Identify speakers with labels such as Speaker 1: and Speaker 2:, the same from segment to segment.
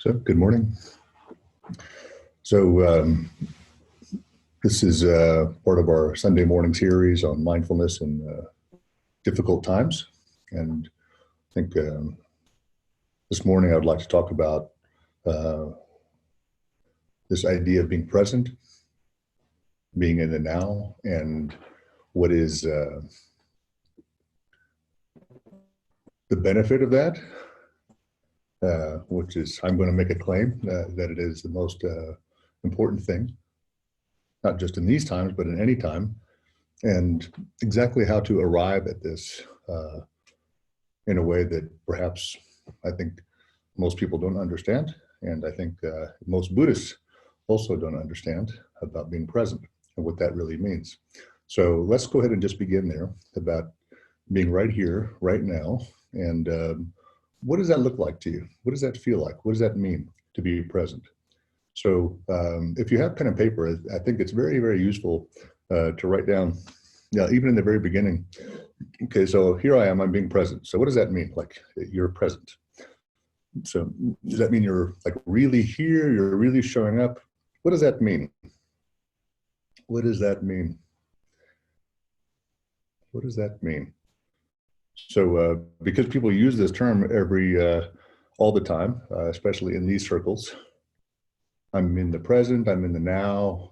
Speaker 1: So, good morning. So, this is part of our Sunday morning series on mindfulness in difficult times. And I think this morning I would like to talk about this idea of being present, being in the now, and what is the benefit of that, which is, I'm going to make a claim that it is the most important thing, not just in these times, but in any time, and exactly how to arrive at this in a way that perhaps I think most people don't understand, and I think most Buddhists also don't understand about being present and what that really means. So let's go ahead and just begin there about being right here, right now, and what does that look like to you? What does that feel like? What does that mean to be present? So if you have pen and paper, I think it's very, very useful to write down, even in the very beginning. Okay, so here I am, I'm being present. So what does that mean? Like, you're present. So does that mean you're like really here? You're really showing up? What does that mean? What does that mean? What does that mean? So because people use this term all the time, especially in these circles, I'm in the present, I'm in the now,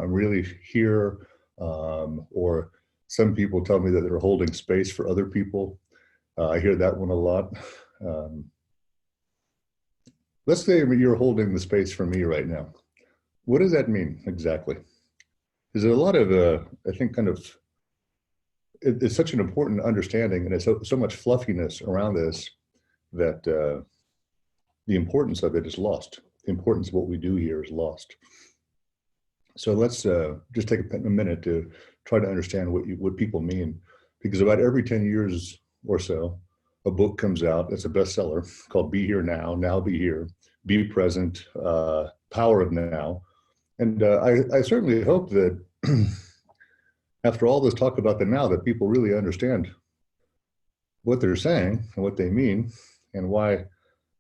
Speaker 1: I'm really here, or some people tell me that they're holding space for other people. I hear that one a lot. Let's say you're holding the space for me right now. What does that mean exactly? There's a lot of, I think, kind of, it's such an important understanding, and there's so much fluffiness around this that the importance of it is lost. The importance of what we do here is lost. So let's just take a minute to try to understand what people mean, because about every 10 years or so, a book comes out. It's a bestseller called Be Here Now, Now Be Here, Be Present, Power of Now. And I certainly hope that after all this talk about the now, that people really understand what they're saying and what they mean, and why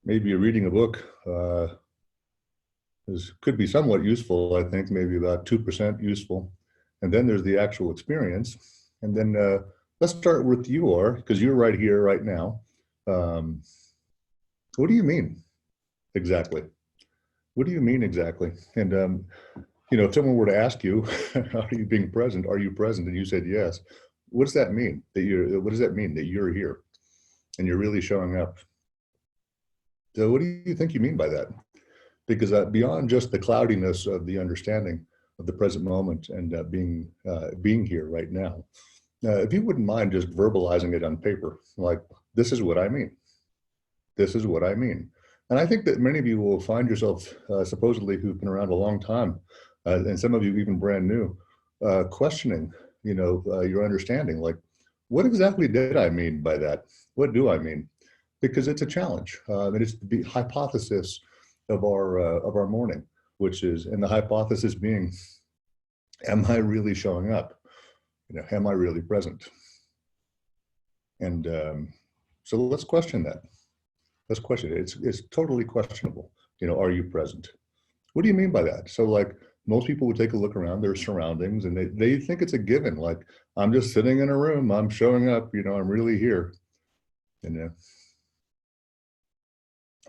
Speaker 1: maybe reading a book could be somewhat useful. I think maybe about 2% useful. And then there's the actual experience. And then let's start with because you're right here, right now. What do you mean exactly? What do you mean exactly? And if someone were to ask you, are you being present? Are you present? And you said yes. What does that mean? What does that mean that you're here and you're really showing up? So what do you think you mean by that? Because beyond just the cloudiness of the understanding of the present moment and being here right now, if you wouldn't mind just verbalizing it on paper, like, this is what I mean. This is what I mean. And I think that many of you will find yourself, supposedly who've been around a long time, and some of you even brand new, questioning, your understanding. Like, what exactly did I mean by that? What do I mean? Because it's a challenge. And it's the hypothesis of our morning, which is, and the hypothesis being, am I really showing up? Am I really present? And so let's question that. Let's question it. It's totally questionable. Are you present? What do you mean by that? So, like, most people would take a look around their surroundings and they think it's a given. Like, I'm just sitting in a room, I'm showing up, I'm really here. And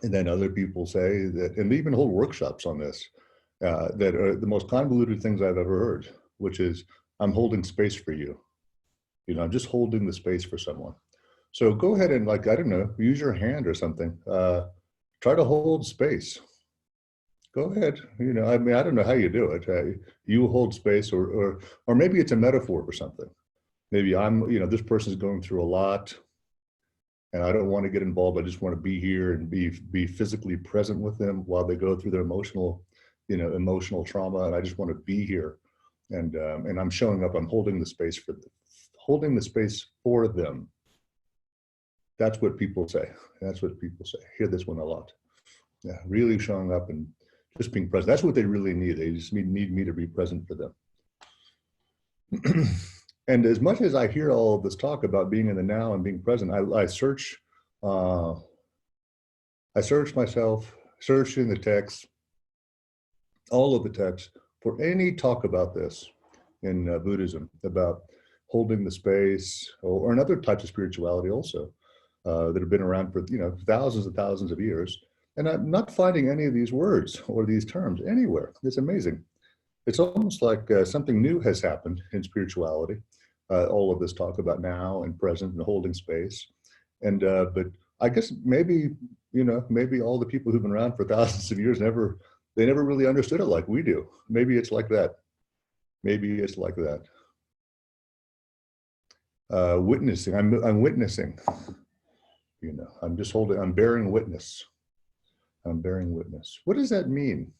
Speaker 1: then other people say that, and they even hold workshops on this, that are the most convoluted things I've ever heard, which is, I'm holding space for you. I'm just holding the space for someone. So go ahead and, like, I don't know, use your hand or something. Try to hold space. Go ahead. I mean, I don't know how you do it. You hold space, or maybe it's a metaphor for something. Maybe this person's going through a lot, and I don't want to get involved. I just want to be here and be physically present with them while they go through their emotional trauma. And I just want to be here, and I'm showing up. I'm holding the space for them. That's what people say. That's what people say. I hear this one a lot. Yeah, really showing up and just being present. That's what they really need. They just need me to be present for them. And as much as I hear all of this talk about being in the now and being present, I search myself search in the text, all of the texts, for any talk about this in Buddhism, about holding the space, or in other types of spirituality also, that have been around for thousands and thousands of years. And I'm not finding any of these words or these terms anywhere. It's amazing. It's almost like something new has happened in spirituality. All of this talk about now and present and holding space. And but I guess maybe, maybe all the people who've been around for thousands of years they never really understood it like we do. Maybe it's like that. Maybe it's like that. Witnessing. I'm witnessing. I'm bearing witness. I'm bearing witness. What does that mean?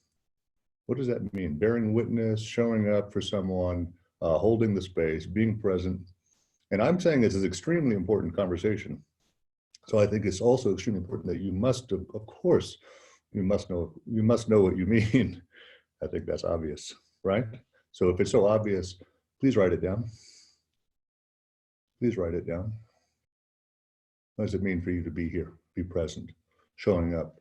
Speaker 1: What does that mean? Bearing witness, showing up for someone, holding the space, being present. And I'm saying this is extremely important conversation. So I think it's also extremely important that you must, of course, you must know what you mean. I think that's obvious, right? So if it's so obvious, please write it down. Please write it down. What does it mean for you to be here, be present, showing up?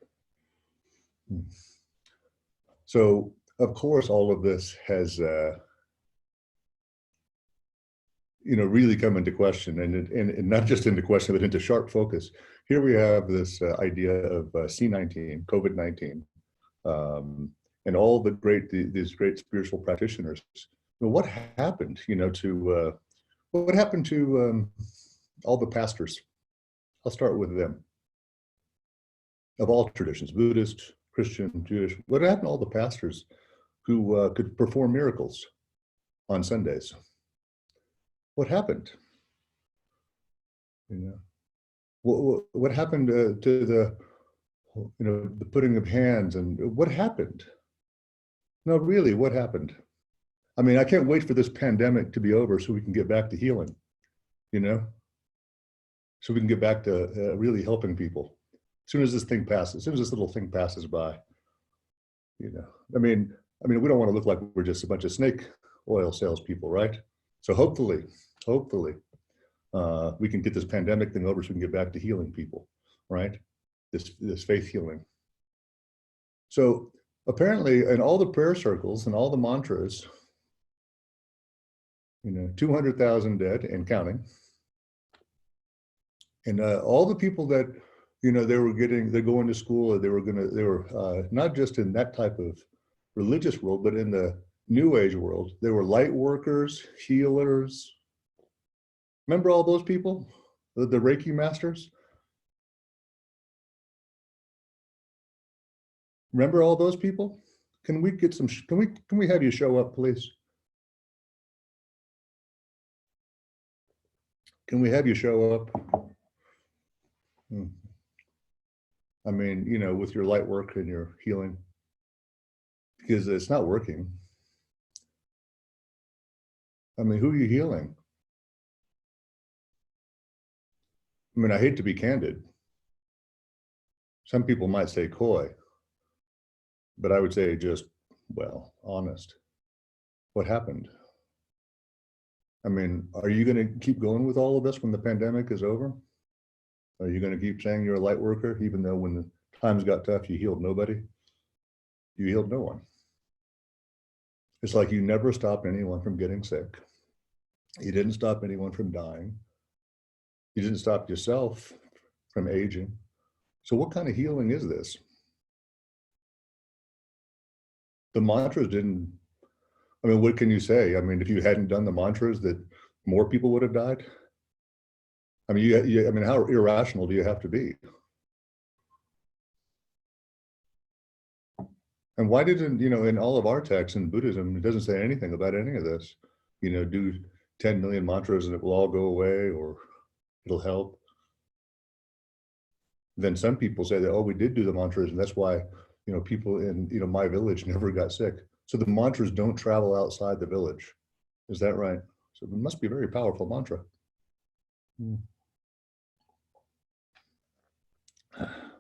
Speaker 1: So, of course, all of this has, really come into question, and not just into question, but into sharp focus. Here we have this idea of C19, COVID-19, and all these great spiritual practitioners. What happened, what happened to all the pastors? I'll start with them. Of all traditions, Buddhist, Christian, Jewish, what happened to all the pastors who could perform miracles on Sundays? What happened? What happened to the putting of hands, and what happened? No, really, what happened? I mean, I can't wait for this pandemic to be over so we can get back to healing, so we can get back to really helping people. As soon as this thing passes, as soon as this little thing passes by, I mean, we don't want to look like we're just a bunch of snake oil salespeople, right? So hopefully, we can get this pandemic thing over so we can get back to healing people, right? This faith healing. So apparently, in all the prayer circles and all the mantras, 200,000 dead and counting, and all the people that they're going to school, or they were not just in that type of religious world, but in the New Age world. They were light workers, healers. Remember all those people, the Reiki masters? Remember all those people? Can we get some? Can we have you show up, please? Can we have you show up? I mean, with your light work and your healing, because it's not working. I mean, who are you healing? I mean, I hate to be candid. Some people might say coy, but I would say just, well, honest. What happened? I mean, are you going to keep going with all of this when the pandemic is over? Are you going to keep saying you're a light worker, even though when the times got tough, you healed nobody? You healed no one. It's like you never stopped anyone from getting sick. You didn't stop anyone from dying. You didn't stop yourself from aging. So what kind of healing is this? The mantras didn't, I mean, what can you say? I mean, if you hadn't done the mantras, that more people would have died? I mean, I mean, how irrational do you have to be? And why didn't, in all of our texts in Buddhism, it doesn't say anything about any of this. Do 10 million mantras and it will all go away, or it'll help. Then some people say that, oh, we did do the mantras, and that's why, people in, my village never got sick. So the mantras don't travel outside the village. Is that right? So it must be a very powerful mantra.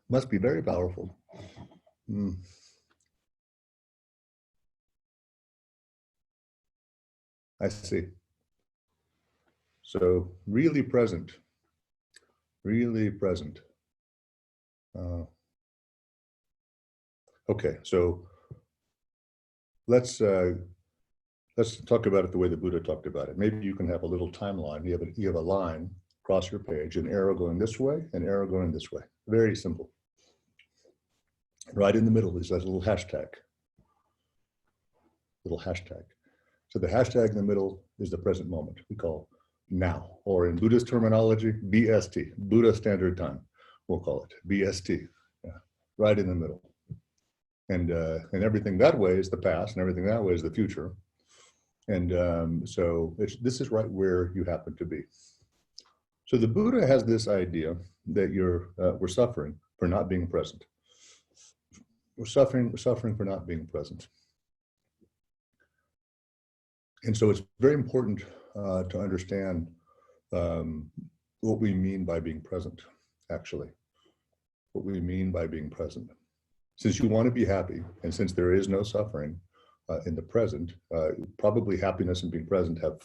Speaker 1: Must be very powerful. I see. So really present, really present. Okay, so let's let's talk about it the way the Buddha talked about it. Maybe you can have a little timeline. You have a line across your page, an arrow going this way, an arrow going this way. Very simple. Right in the middle is that little hashtag. Little hashtag. So the hashtag in the middle is the present moment. We call now, or in Buddhist terminology, BST, Buddha Standard Time. We'll call it BST. Yeah, right in the middle. And everything that way is the past, and everything that way is the future. And so this is right where you happen to be. So the Buddha has this idea that we're suffering for not being present. We're suffering for not being present. And so it's very important to understand what we mean by being present, actually. What we mean by being present. Since you want to be happy, and since there is no suffering in the present, probably happiness and being present have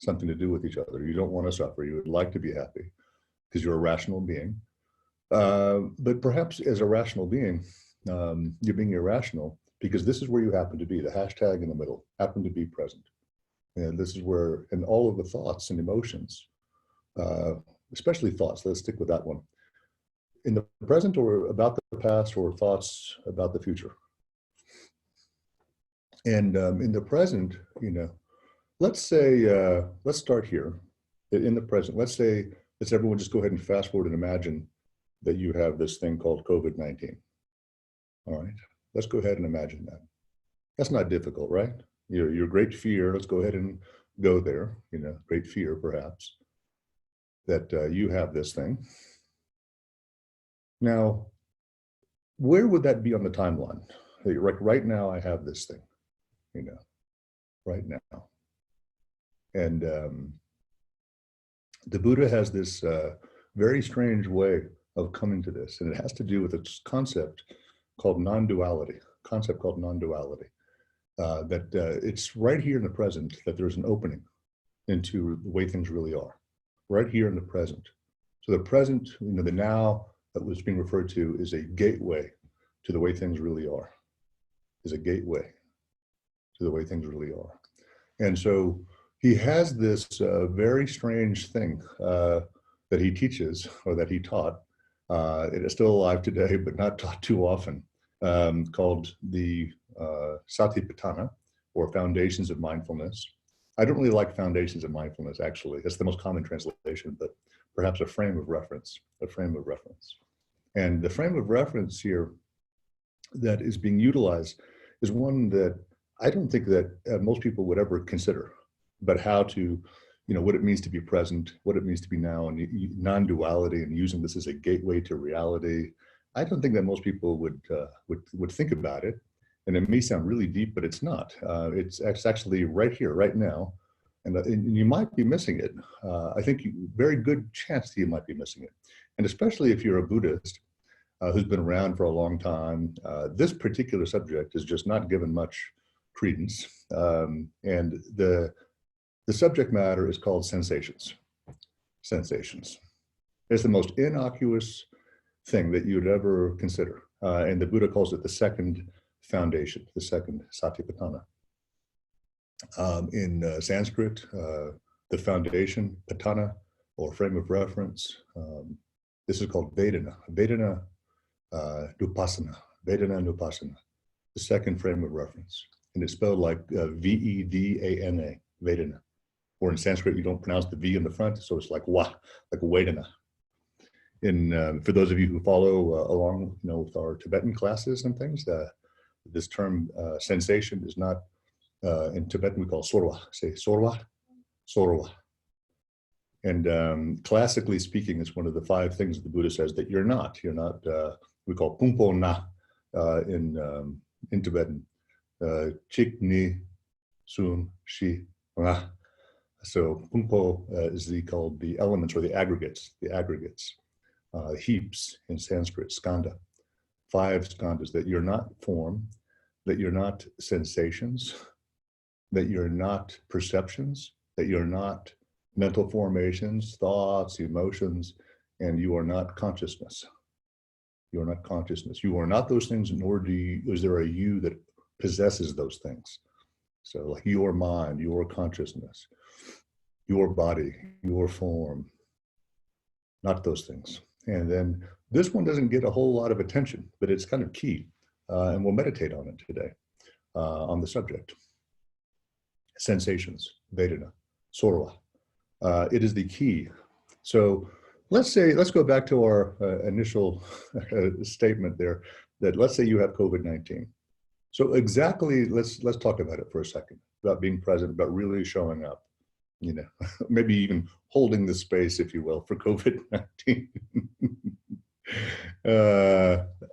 Speaker 1: something to do with each other. You don't want to suffer. You would like to be happy because you're a rational being. But perhaps as a rational being, you're being irrational because this is where you happen to be. The hashtag in the middle, happen to be present. And this is where, and all of the thoughts and emotions, especially thoughts, let's stick with that one, in the present or about the past or thoughts about the future. And in the present, let's say, let's start here. In the present, let's everyone just go ahead and fast forward and imagine that you have this thing called COVID-19. All right, let's go ahead and imagine that. That's not difficult, right? Your great fear, let's go ahead and go there, great fear perhaps, that you have this thing. Now, where would that be on the timeline? Like right now I have this thing, right now. And the Buddha has this very strange way of coming to this, and it has to do with a concept called non-duality, that it's right here in the present that there's an opening into the way things really are, right here in the present. So the present, the now that was being referred to is a gateway to the way things really are, is a gateway to the way things really are. And so he has this very strange thing that he teaches, or that he taught. It is still alive today, but not taught too often, called the Satipatthana, or Foundations of Mindfulness. I don't really like Foundations of Mindfulness, actually. That's the most common translation, but perhaps a frame of reference, And the frame of reference here that is being utilized is one that I don't think that most people would ever consider, but how to, what it means to be present, what it means to be now, and non-duality, and using this as a gateway to reality. I don't think that most people would think about it. And it may sound really deep, but it's not. It's actually right here, right now. And you might be missing it. I think very good chance that you might be missing it. And especially if you're a Buddhist who's been around for a long time, this particular subject is just not given much credence. And the subject matter is called sensations. Sensations. It's the most innocuous thing that you'd ever consider. And the Buddha calls it the second foundation, the second Satipatthana. In Sanskrit, the foundation, patthana, or frame of reference, this is called Vedana. Vedana Nupassana. Vedana Nupassana, the second frame of reference. And it's spelled like V-E-D-A-N-A, Vedana. Or in Sanskrit, you don't pronounce the V in the front, so it's like wa, like Vedana. For those of you who follow along, with our Tibetan classes and things, this term sensation is not, in Tibetan we call sorwa. Say sorwa, sorwa. And classically speaking, it's one of the 5 things that the Buddha says that you're not. You're not, we call pumpo na in Tibetan. Chik ni sun shi na. So pumpo is called the elements, or the aggregates, heaps in Sanskrit, skanda. 5 skandhas, that you're not form, that you're not sensations, that you're not perceptions, that you're not mental formations, thoughts, emotions, and you are not consciousness. You are not consciousness. You are not those things, nor is there a you that possesses those things. So like your mind, your consciousness, your body, your form, not those things. And then this one doesn't get a whole lot of attention, but it's kind of key. And we'll meditate on it today on the subject. Sensations, Vedana, Sorwa. It is the key. So let's go back to our initial statement there, that let's say you have COVID-19. So exactly, let's talk about it for a second, about being present, about really showing up, you know, maybe even holding the space, if you will, for COVID-19.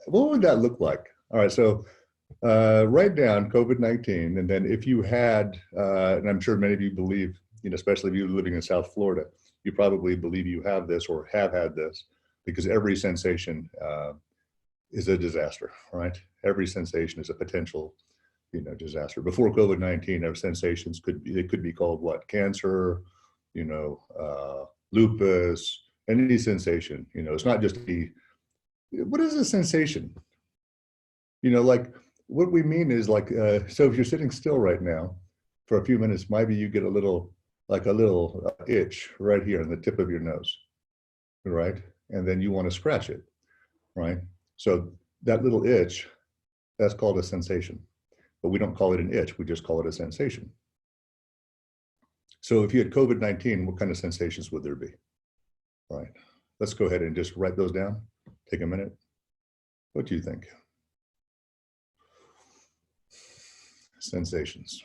Speaker 1: What would that look like? All right, so write down COVID-19, and then if you had, and I'm sure many of you believe, you know, especially if you're living in South Florida, you probably believe you have this or have had this, because every sensation is a disaster, right? Every sensation is a potential, you know, disaster. Before COVID-19, our sensations could be called what? Cancer, you know, lupus, any sensation. You know, it's not just what is a sensation? You know, like what we mean is like, so if you're sitting still right now for a few minutes, maybe you get a little itch right here on the tip of your nose, right? And then you want to scratch it, right? So that little itch, that's called a sensation, but we don't call it an itch, we just call it a sensation. So if you had COVID-19, what kind of sensations would there be? All right, let's go ahead and just write those down. Take a minute. What do you think? Sensations.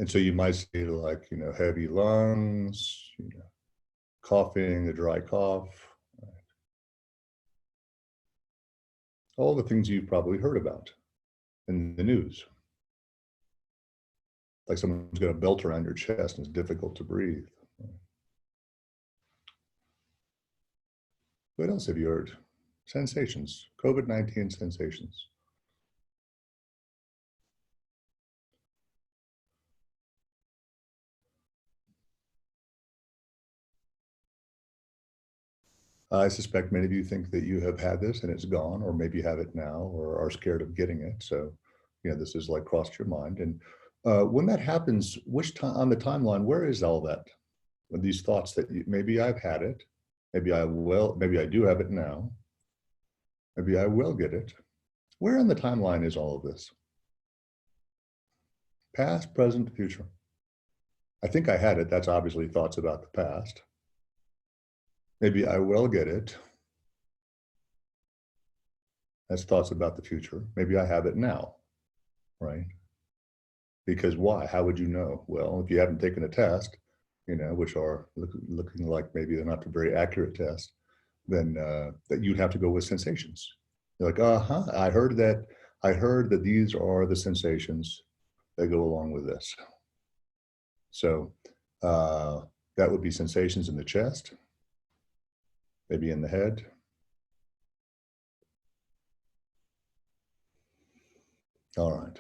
Speaker 1: And so you might say like, you know, heavy lungs, you know, coughing, a dry cough, right? All the things you've probably heard about in the news. Like someone's got a belt around your chest and it's difficult to breathe. What else have you heard? Sensations, COVID-19 sensations. I suspect many of you think that you have had this and it's gone, or maybe you have it now or are scared of getting it. So, you know, this is like crossed your mind. And when that happens, which time on the timeline, where is all that? These thoughts that maybe I've had it, maybe I will, maybe I do have it now, maybe I will get it. Where on the timeline is all of this? Past, present, future. I think I had it. That's obviously thoughts about the past. Maybe I will get it. That's thoughts about the future. Maybe I have it now, right? Because why? How would you know? Well, if you haven't taken a test, you know, which are looking like maybe they're not a very accurate test, then that you'd have to go with sensations. You're like, I heard that these are the sensations that go along with this. So that would be sensations in the chest, maybe in the head. All right.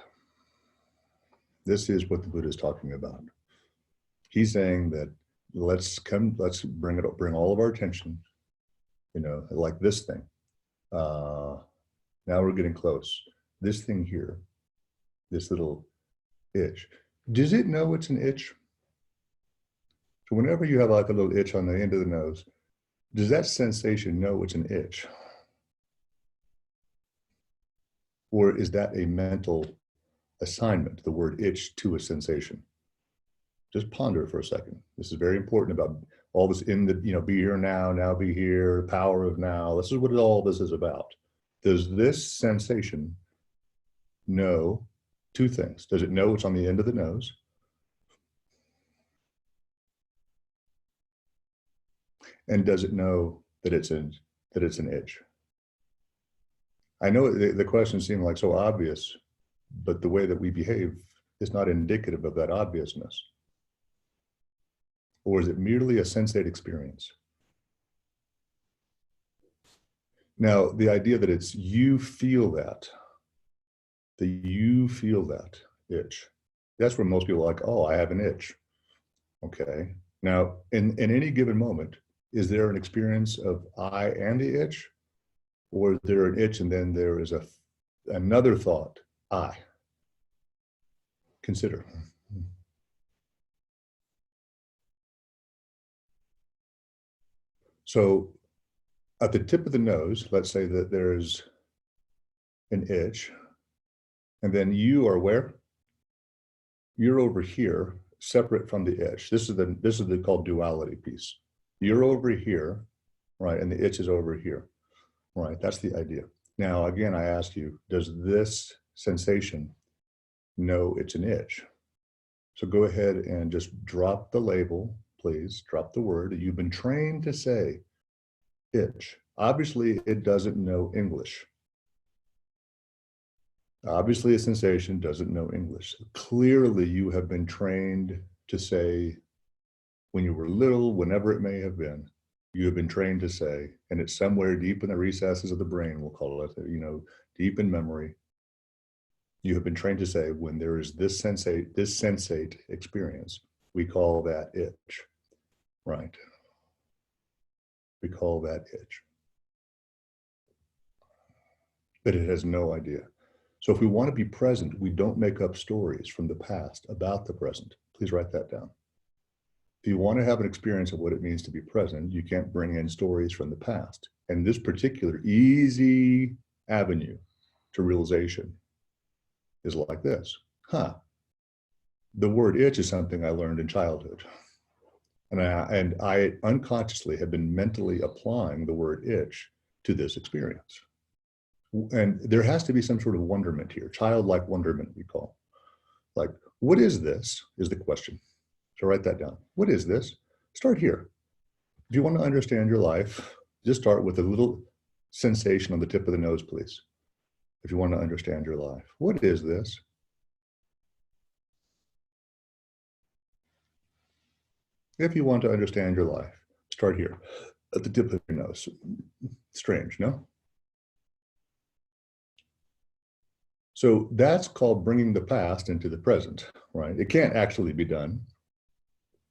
Speaker 1: This is what the Buddha is talking about. He's saying that let's bring all of our attention, you know, like this thing. Now we're getting close. This thing here, this little itch. Does it know it's an itch? So whenever you have like a little itch on the end of the nose, does that sensation know it's an itch? Or is that a mental assignment, the word itch to a sensation? Just ponder for a second. This is very important about all this in the, you know, be here now, now be here, power of now. This is what all this is about. Does this sensation know two things? Does it know it's on the end of the nose? And does it know that it's an itch? I know the questions seem like so obvious, but the way that we behave is not indicative of that obviousness. Or is it merely a sensate experience? Now, the idea that it's you feel that itch, that's where most people are like, oh, I have an itch. Okay. Now, in any given moment, is there an experience of I and the itch, or is there an itch and then there is another thought, I? Consider. So at the tip of the nose, let's say that there's an itch, and then you are where? You're over here, separate from the itch. This is the called duality piece. You're over here, right, and the itch is over here, right? That's the idea. Now, again, I ask you, does this sensation know it's an itch? So go ahead and just drop the label, please. Drop the word that you've been trained to say, itch. Obviously, it doesn't know English. Obviously, a sensation doesn't know English. Clearly, you have been trained to say, when you were little, whenever it may have been, you have been trained to say, and it's somewhere deep in the recesses of the brain, we'll call it, deep in memory, you have been trained to say, when there is this sensate experience, we call that itch, right? We call that itch. But it has no idea. So if we want to be present, we don't make up stories from the past about the present. Please write that down. If you want to have an experience of what it means to be present, you can't bring in stories from the past. And this particular easy avenue to realization is like this. The word itch is something I learned in childhood. And I unconsciously have been mentally applying the word itch to this experience. And there has to be some sort of wonderment here, childlike wonderment, we call. Like, what is this, is the question. So write that down. What is this? Start here. If you want to understand your life, just start with a little sensation on the tip of the nose, please. If you want to understand your life, what is this? If you want to understand your life, start here at the tip of your nose. Strange, no? So that's called bringing the past into the present, right? It can't actually be done,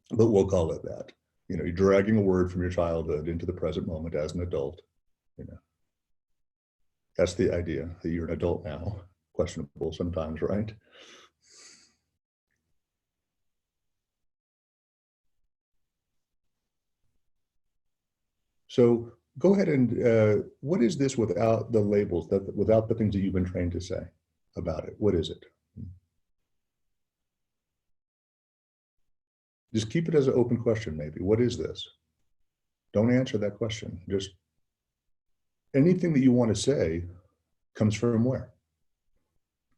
Speaker 1: but we'll call it that. You're dragging a word from your childhood into the present moment as an adult. That's the idea, that you're an adult now. Questionable sometimes, right? So go ahead and, what is this without the labels, without the things that you've been trained to say about it? What is it? Just keep it as an open question, maybe. What is this? Don't answer that question. Just anything that you want to say comes from where?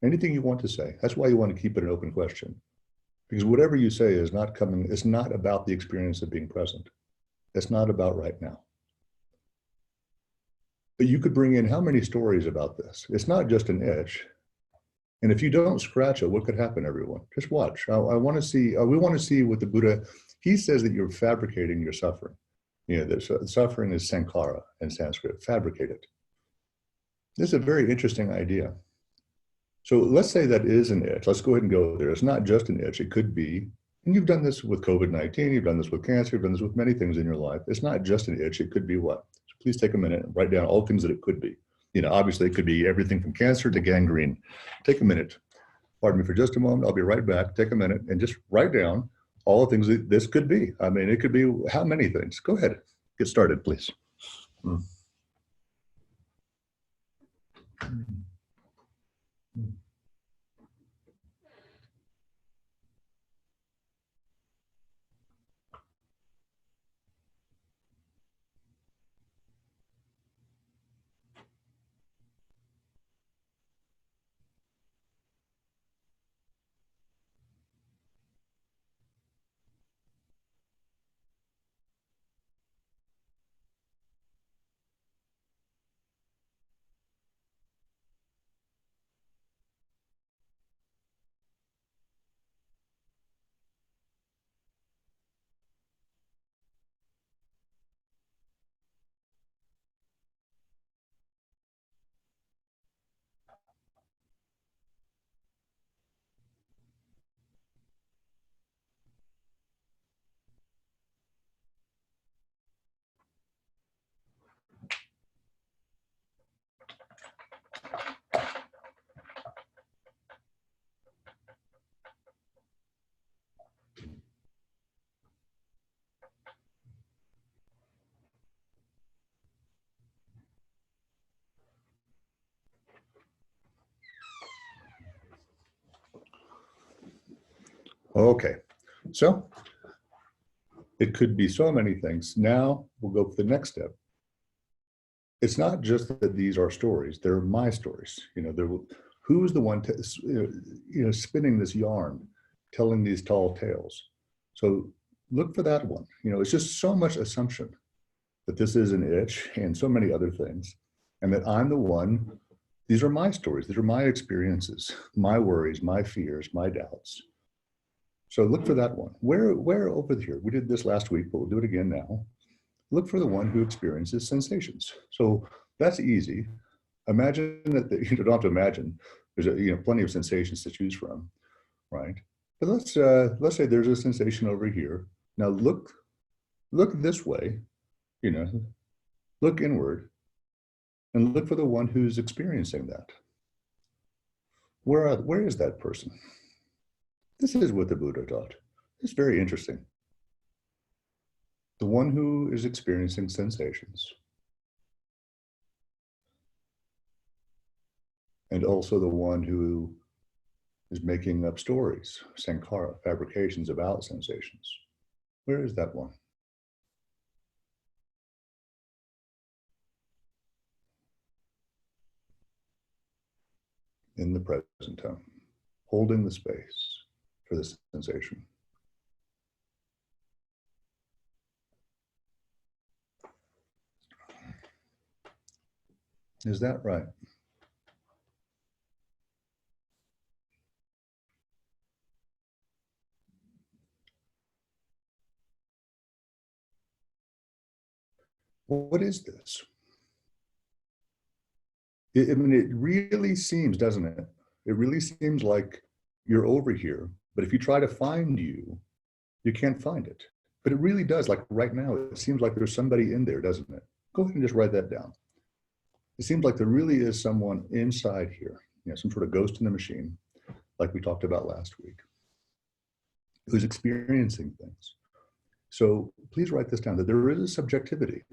Speaker 1: Anything you want to say. That's why you want to keep it an open question. Because whatever you say is not coming, it's not about the experience of being present. It's not about right now. But you could bring in how many stories about this? It's not just an itch. And if you don't scratch it, what could happen, everyone? Just watch. I want to see, we want to see what the Buddha, he says that you're fabricating your suffering. Suffering is sankhara in Sanskrit, fabricated. This is a very interesting idea. So let's say that is an itch. Let's go ahead and go there. It's not just an itch. It could be, and you've done this with COVID-19, you've done this with cancer, you've done this with many things in your life. It's not just an itch. It could be what? So please take a minute and write down all things that it could be. Obviously it could be everything from cancer to gangrene. Take a minute. Pardon me for just a moment. I'll be right back. Take a minute and just write down all the things that this could be. I mean, it could be how many things? Go ahead. Get started, please. Mm. Okay, so it could be so many things. Now we'll go for the next step. It's not just that these are stories; they're my stories. Who's the one, spinning this yarn, telling these tall tales? So look for that one. It's just so much assumption that this is an itch and so many other things, and that I'm the one. These are my stories. These are my experiences, my worries, my fears, my doubts. So look for that one. Where over here? We did this last week, but we'll do it again now. Look for the one who experiences sensations. So that's easy. Imagine that you don't have to imagine. There's plenty of sensations to choose from, right? But let's say there's a sensation over here. Now look this way. Look inward and look for the one who's experiencing that. Where is that person? This is what the Buddha taught. It's very interesting. The one who is experiencing sensations. And also the one who is making up stories, sankhara, fabrications about sensations. Where is that one? In the present time, holding the space for the sensation. Is that right? What is this? I mean, it really seems, doesn't it? It really seems like you're over here, but if you try to find you can't find it. But it really does, like right now, it seems like there's somebody in there, doesn't it? Go ahead and just write that down. It seems like there really is someone inside here, some sort of ghost in the machine, like we talked about last week, who's experiencing things. So please write this down, that there is a subjectivity,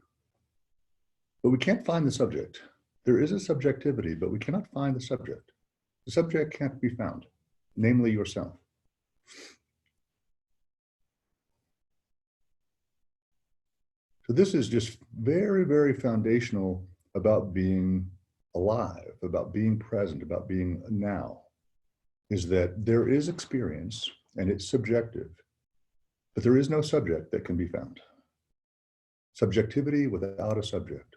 Speaker 1: but we can't find the subject. There is a subjectivity, but we cannot find the subject. The subject can't be found, namely yourself. So this is just very, very foundational about being alive, about being present, about being now, is that there is experience and it's subjective, but there is no subject that can be found. Subjectivity without a subject.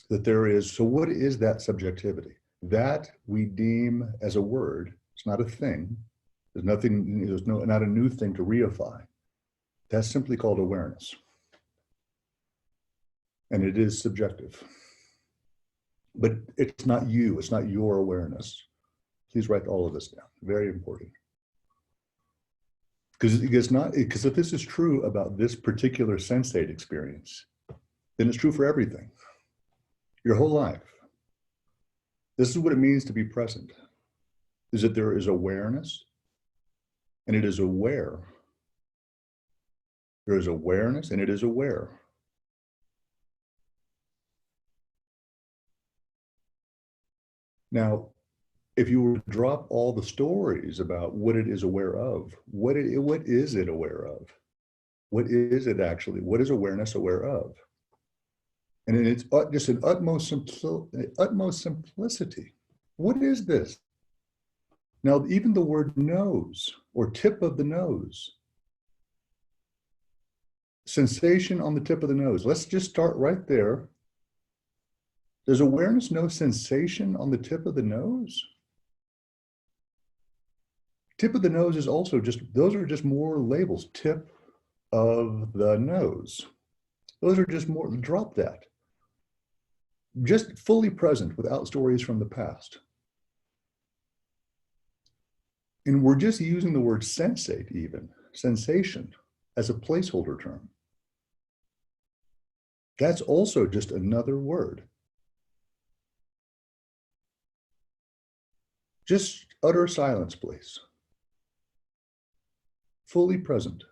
Speaker 1: That there is, so what is that subjectivity? That we deem as a word. It's not a thing. Not a new thing to reify. That's simply called awareness. And it is subjective. But it's not you, it's not your awareness. Please write all of this down, very important. Because if this is true about this particular sensate experience, then it's true for everything, your whole life. This is what it means to be present, is that there is awareness and it is aware. There is awareness and it is aware. Now, if you were to drop all the stories about what it is aware of, what is it aware of? What is it actually? What is awareness aware of? And in its just an utmost simplicity, what is this? Now, even the word nose or tip of the nose, sensation on the tip of the nose. Let's just start right there. Does awareness know sensation on the tip of the nose? Tip of the nose is also those are just more labels. Tip of the nose. Those are just more, drop that. Just fully present without stories from the past. And we're just using the word sensate even, sensation, as a placeholder term. That's also just another word. Just utter silence, please. Fully present.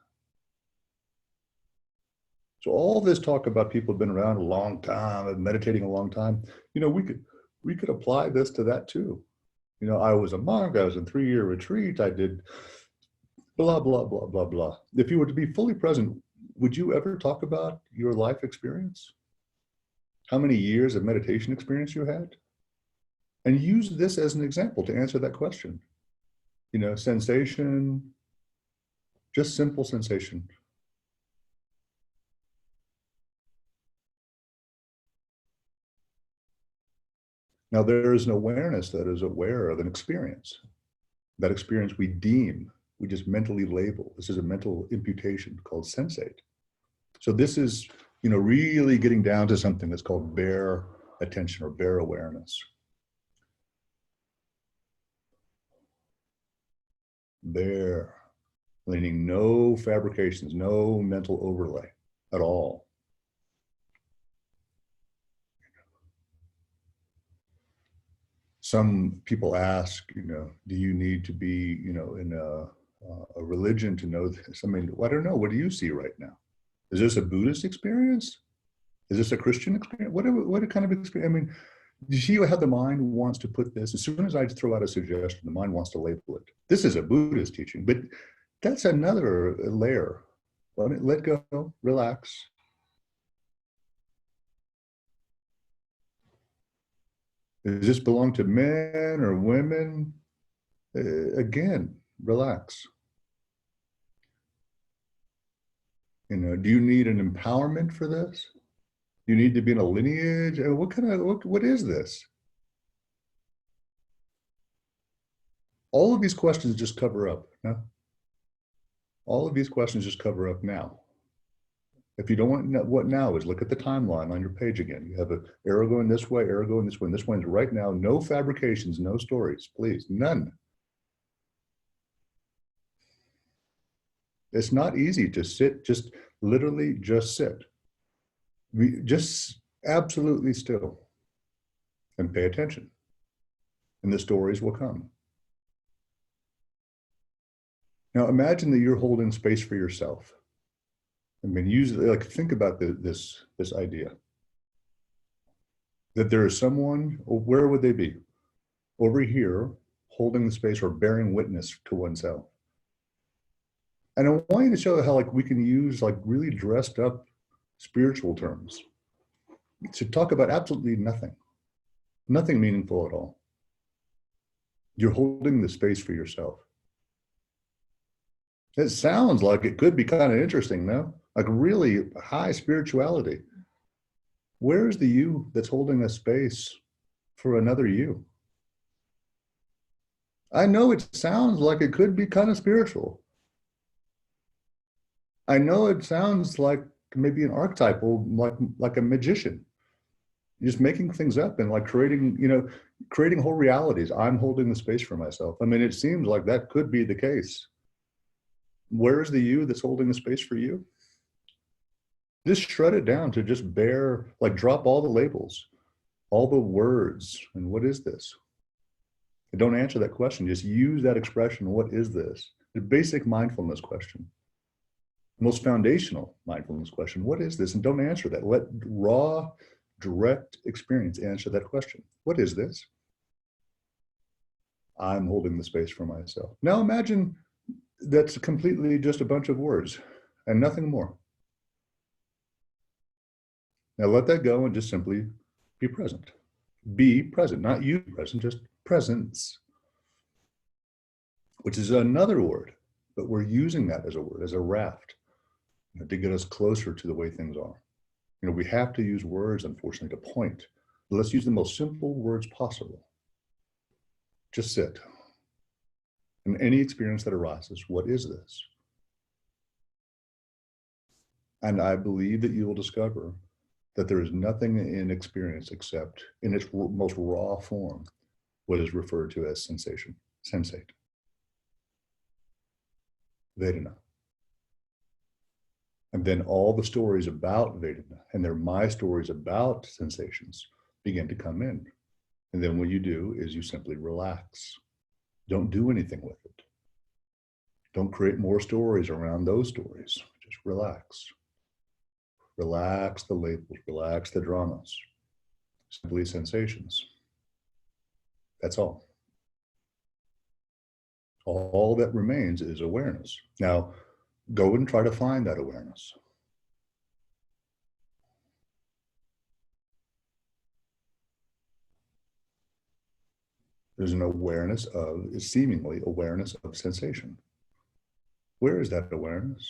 Speaker 1: So all this talk about people who've been around a long time and meditating a long time, we could apply this to that too. I was a monk, I was in 3-year retreat, I did blah, blah, blah, blah, blah. If you were to be fully present, would you ever talk about your life experience? How many years of meditation experience you had? And use this as an example to answer that question. You know, sensation, just simple sensation. Now, there is an awareness that is aware of an experience. That experience we deem, we just mentally label. This is a mental imputation called sensate. So this is, you know, really getting down to something that's called bare attention or bare awareness. Bare, meaning no fabrications, no mental overlay at all. Some people ask, you know, do you need to be, you know, in a religion to know this? I mean, I don't know. What do you see right now? Is this a Buddhist experience? Is this a Christian experience? What kind of experience? I mean, you see how the mind wants to put this? As soon as I throw out a suggestion, the mind wants to label it. This is a Buddhist teaching, but that's another layer. Let go, relax. Does this belong to men or women? Again, relax. You know, do you need an empowerment for this? Do you need to be in a lineage? What is this? All of these questions just cover up. No? All of these questions just cover up now. If you don't want what now is, look at the timeline on your page again. You have an arrow going this way, arrow going this way. And this one's right now. No fabrications, no stories, please, none. It's not easy to sit, just literally just sit. We just absolutely still and pay attention. And the stories will come. Now imagine that you're holding space for yourself. I mean, usually, like, think about this idea that there is someone, where would they be? Over here, holding the space or bearing witness to oneself. And I want you to show how, like, we can use like really dressed up spiritual terms to talk about absolutely nothing, nothing meaningful at all. You're holding the space for yourself. It sounds like it could be kind of interesting, no? Like really high spirituality. Where's the you that's holding a space for another you? I know it sounds like it could be kind of spiritual. I know it sounds like maybe an archetypal, like a magician, just making things up and like creating, you know, creating whole realities. I'm holding the space for myself. I mean, it seems like that could be the case. Where's the you that's holding the space for you? Just shred it down to just bare, like drop all the labels, all the words. And what is this? And don't answer that question. Just use that expression. What is this? The basic mindfulness question. The most foundational mindfulness question. What is this? And don't answer that. Let raw, direct experience answer that question. What is this? I'm holding the space for myself. Now imagine that's completely just a bunch of words and nothing more. Now let that go and just simply be present. Be present, not you present, just presence, which is another word, but we're using that as a word, as a raft, you know, to get us closer to the way things are. You know, we have to use words, unfortunately, to point. But let's use the most simple words possible. Just sit. And any experience that arises, what is this? And I believe that you will discover that there is nothing in experience except in its most raw form, what is referred to as sensation, sensate, Vedana. And then all the stories about Vedana, and they're my stories about sensations, begin to come in. And then what you do is you simply relax. Don't do anything with it. Don't create more stories around those stories. Just relax. Relax the labels, relax the dramas. Simply sensations. That's all. All that remains is awareness. Now, go and try to find that awareness. There's an awareness of, seemingly awareness of sensation. Where is that awareness?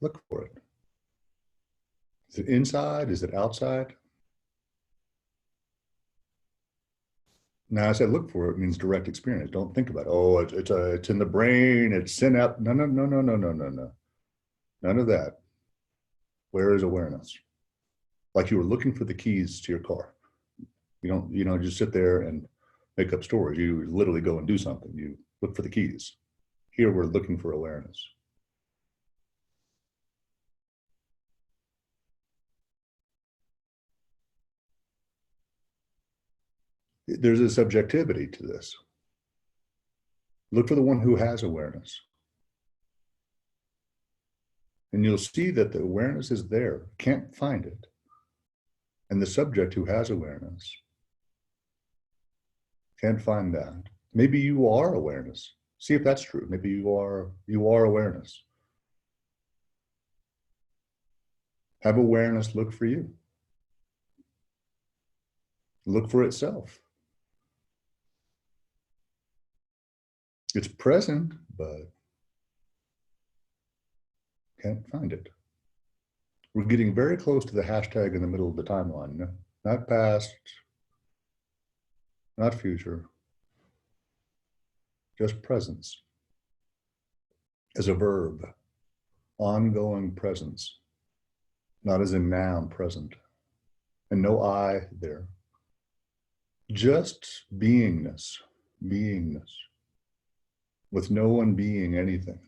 Speaker 1: Look for it. Is it inside? Is it outside? Now, I said look for it means direct experience. Don't think about it. Oh, it's in the brain. It's synapse. No, no, no, no, no, no, no, no. None of that. Where is awareness? Like you were looking for the keys to your car. You don't just sit there and make up stories. You literally go and do something. You look for the keys. Here we're looking for awareness. There's a subjectivity to this. Look for the one who has awareness. And you'll see that the awareness is there, can't find it. And the subject who has awareness can't find that. Maybe you are awareness. See if that's true. Maybe you are awareness. Have awareness look for you. Look for itself. It's present, but can't find it. We're getting very close to the hashtag in the middle of the timeline. No? Not past, not future, just presence. As a verb, ongoing presence, not as a noun, present. And no I there. Just beingness, beingness, with no one being anything.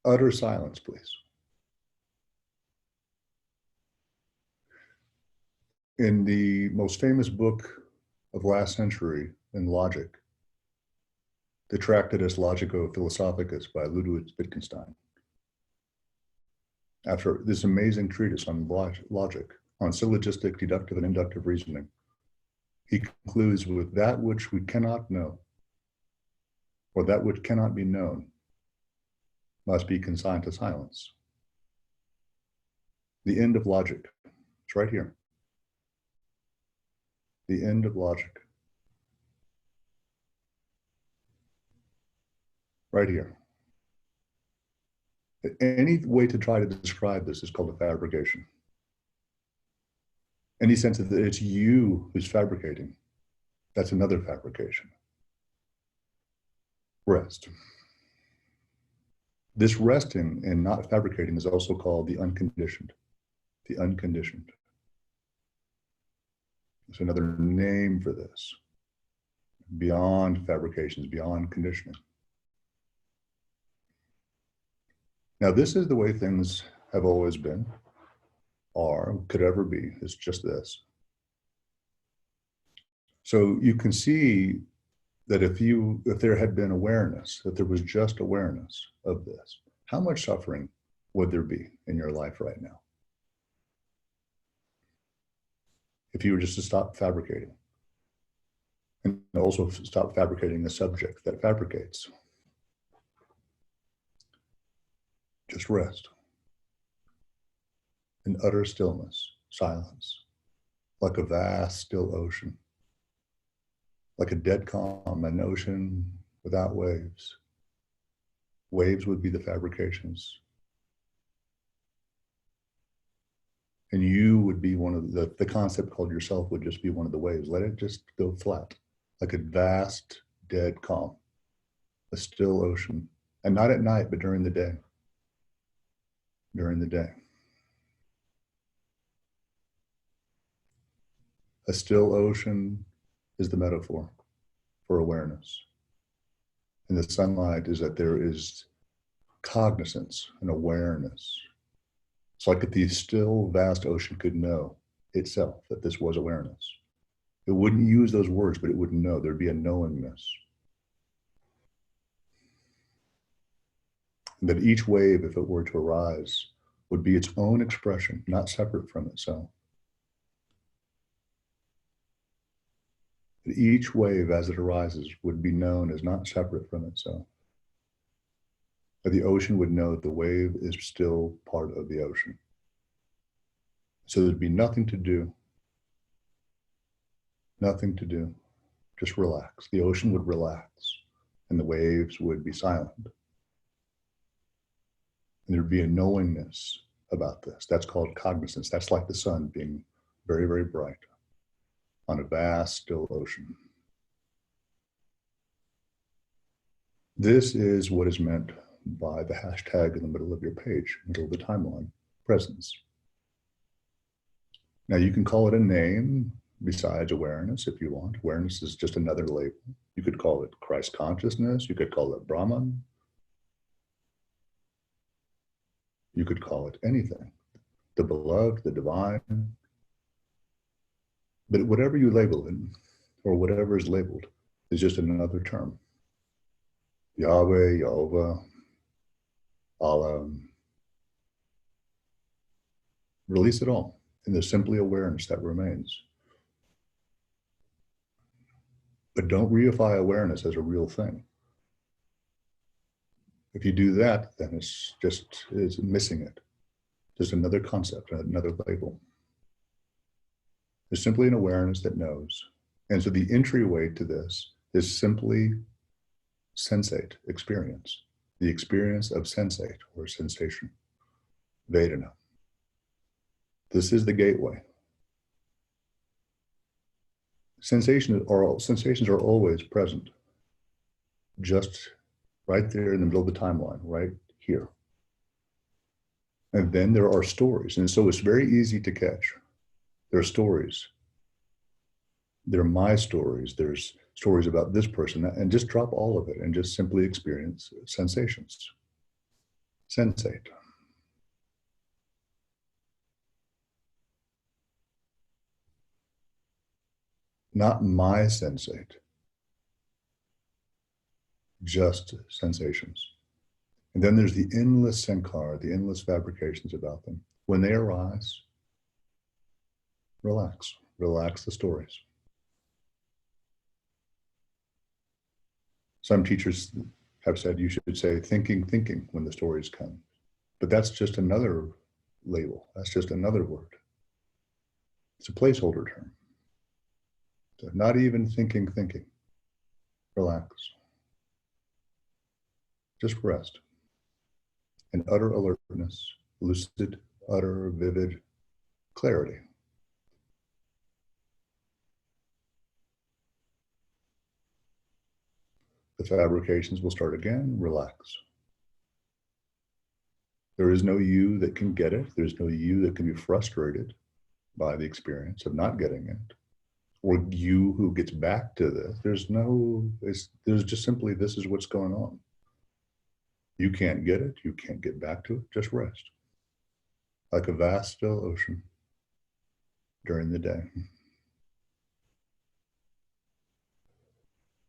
Speaker 1: Utter silence, please. In the most famous book of last century in logic, the Tractatus Logico Philosophicus by Ludwig Wittgenstein, after this amazing treatise on logic, on syllogistic, deductive, and inductive reasoning, he concludes with that which we cannot know, or that which cannot be known, must be consigned to silence. The end of logic. It's right here. The end of logic. Right here. Any way to try to describe this is called a fabrication. Any sense that it's you who's fabricating, that's another fabrication. Rest. This resting and not fabricating is also called the unconditioned. The unconditioned. There's another name for this. Beyond fabrications, beyond conditioning. Now, this is the way things have always been, are, could ever be. It's just this. So you can see that if there had been awareness, that there was just awareness of this, how much suffering would there be in your life right now? If you were just to stop fabricating, and also stop fabricating the subject that fabricates. Just rest. In utter stillness, silence, like a vast still ocean, like a dead calm, an ocean without waves. Waves would be the fabrications. And you would be one of the concept called yourself would just be one of the waves. Let it just go flat, like a vast, dead calm, a still ocean. And not at night, but during the day. During the day. A still ocean is the metaphor for awareness. And the sunlight is that there is cognizance and awareness. It's like if the still vast ocean could know itself that this was awareness. It wouldn't use those words, but it would know. There'd be a knowingness. And that each wave, if it were to arise, would be its own expression, not separate from itself. Each wave as it arises would be known as not separate from itself. But the ocean would know that the wave is still part of the ocean. So there'd be nothing to do, nothing to do, just relax. The ocean would relax and the waves would be silent. And there'd be a knowingness about this. That's called cognizance. That's like the sun being very, very bright on a vast, still ocean. This is what is meant by the hashtag in the middle of your page, middle of the timeline, presence. Now you can call it a name besides awareness if you want. Awareness is just another label. You could call it Christ consciousness. You could call it Brahman. You could call it anything. The beloved, the divine. But whatever you label it, or whatever is labeled, is just another term. Yahweh, Jehovah, Allah. Release it all. And there's simply awareness that remains. But don't reify awareness as a real thing. If you do that, then it's missing it. Just another concept, another label. There's simply an awareness that knows. And so the entryway to this is simply sensate, experience. The experience of sensate or sensation, Vedana. This is the gateway. Sensations are always present, just right there in the middle of the timeline, right here. And then there are stories. And so it's very easy to catch. There are stories. There are my stories. There's stories about this person, and just drop all of it and just simply experience sensations. Sensate. Not my sensate, just sensations. And then there's the endless sankara, the endless fabrications about them. When they arise, relax. Relax the stories. Some teachers have said you should say thinking, thinking when the stories come. But that's just another label. That's just another word. It's a placeholder term. So not even thinking, thinking. Relax. Just rest. And utter alertness, lucid, utter, vivid clarity. The fabrications will start again. Relax. There is no you that can get it. There's no you that can be frustrated by the experience of not getting it. Or you who gets back to this. There's just simply, this is what's going on. You can't get it. You can't get back to it. Just rest. Like a vast, still ocean during the day.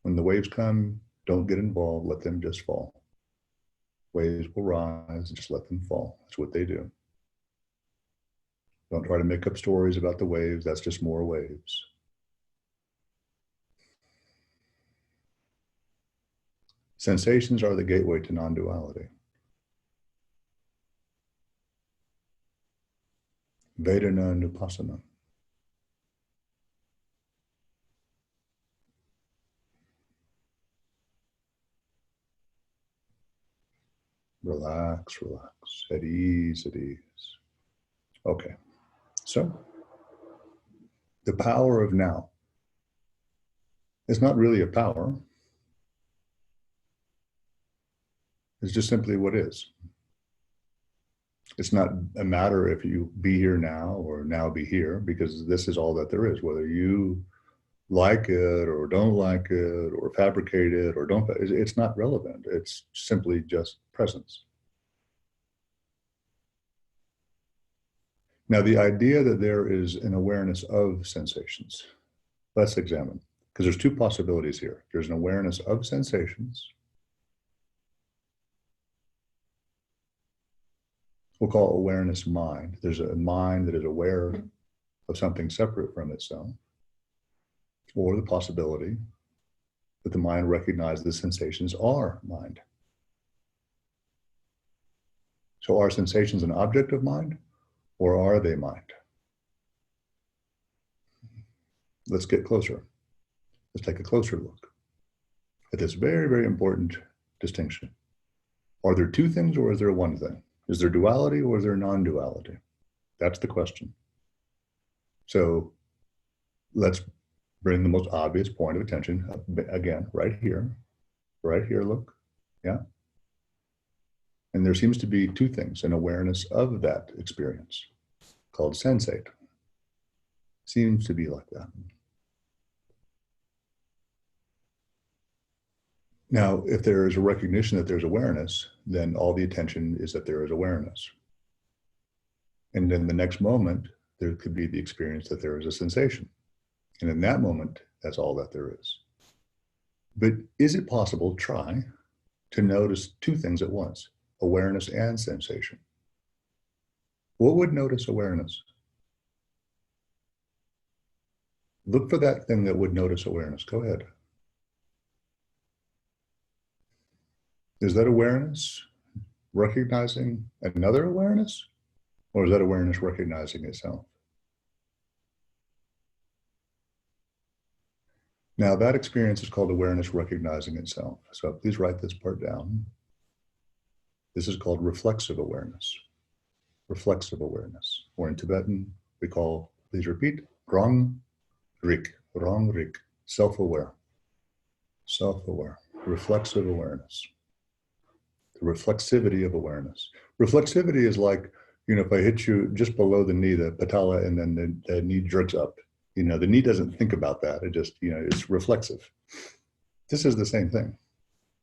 Speaker 1: When the waves come, don't get involved. Let them just fall. Waves will rise and just let them fall. That's what they do. Don't try to make up stories about the waves. That's just more waves. Sensations are the gateway to non-duality. Vedana Nupassana. Relax, relax, at ease, at ease. Okay, so the power of now is not really a power. It's just simply what is. It's not a matter if you be here now or now be here, because this is all that there is. Whether you like it or don't like it or fabricate it or don't, it's not relevant. It's simply just presence. Now, the idea that there is an awareness of sensations, let's examine, because there's two possibilities here. There's an awareness of sensations. We'll call awareness mind. There's a mind that is aware of something separate from itself. or the possibility that the mind recognizes the sensations are mind. So are sensations an object of mind, or are they mind? Let's get closer. Let's take a closer look at this very, very important distinction. Are there two things, or is there one thing? Is there duality, or is there non-duality? That's the question. So let's bring the most obvious point of attention again, right here, look, yeah? And there seems to be two things, an awareness of that experience called sensate. Seems to be like that. Now, if there is a recognition that there's awareness, then all the attention is that there is awareness. And then the next moment, there could be the experience that there is a sensation. And in that moment, that's all that there is. But is it possible, try, to notice two things at once, awareness and sensation? What would notice awareness? Look for that thing that would notice awareness. Go ahead. Is that awareness recognizing another awareness? Or is that awareness recognizing itself? Now that experience is called awareness recognizing itself. So please write this part down. This is called reflexive awareness. Reflexive awareness. Or in Tibetan, we call, please repeat, rong rik, self-aware. Self-aware, reflexive awareness. The reflexivity of awareness. Reflexivity is like, if I hit you just below the knee, the patella, and then the knee jerks up, the knee doesn't think about that. It just, it's reflexive. This is the same thing.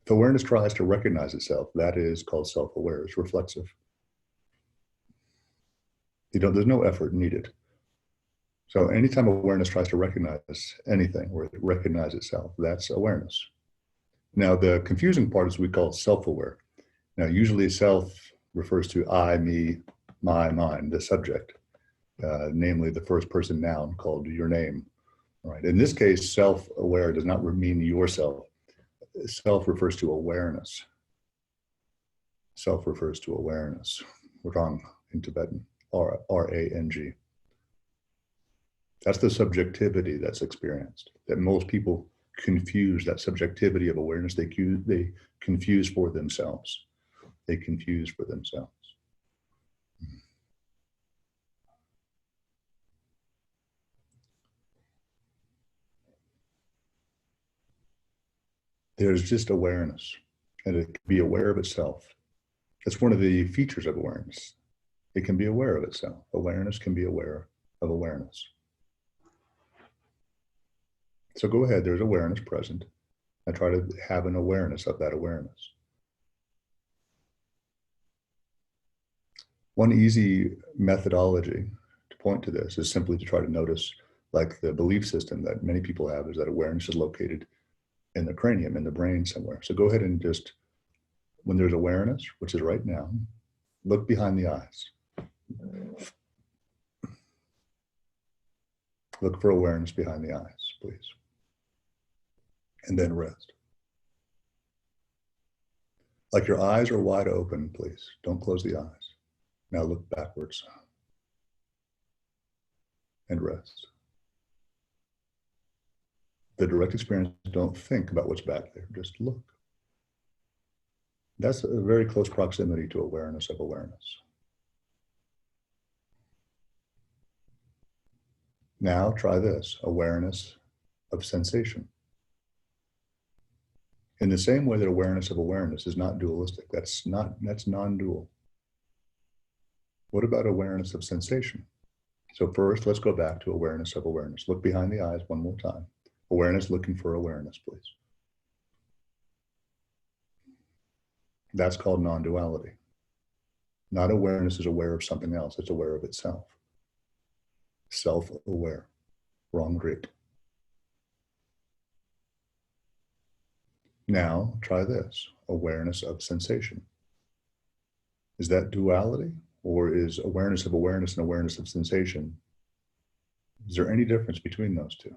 Speaker 1: If awareness tries to recognize itself, that is called self-aware. It's reflexive. There's no effort needed. So anytime awareness tries to recognize anything or recognize itself, that's awareness. Now, the confusing part is we call it self-aware. Now, usually self refers to I, me, my, mine, the subject, namely the first person noun called your name. All right. In this case, self-aware does not mean yourself. Self refers to awareness. Self refers to awareness. Rang in Tibetan, R-A-N-G. That's the subjectivity that's experienced, that most people confuse that subjectivity of awareness. They confuse for themselves. They confuse for themselves. There's just awareness, and it can be aware of itself. That's one of the features of awareness. It can be aware of itself. Awareness can be aware of awareness. So go ahead, there's awareness present, and try to have an awareness of that awareness. One easy methodology to point to this is simply to try to notice, like the belief system that many people have, is that awareness is located in the cranium, in the brain somewhere. So go ahead and just, when there's awareness, which is right now, look behind the eyes. Look for awareness behind the eyes, please. And then rest. Like your eyes are wide open, please. Don't close the eyes. Now look backwards and rest. The direct experience, don't think about what's back there, just look. That's a very close proximity to awareness of awareness. Now try this, awareness of sensation. In the same way that awareness of awareness is not dualistic, that's non-dual. What about awareness of sensation? So first, let's go back to awareness of awareness. Look behind the eyes one more time. Awareness looking for awareness, please. That's called non-duality. Not awareness is aware of something else, it's aware of itself. Self-aware, wrong grit. Now try this, awareness of sensation. Is that duality, or is awareness of awareness and awareness of sensation? Is there any difference between those two?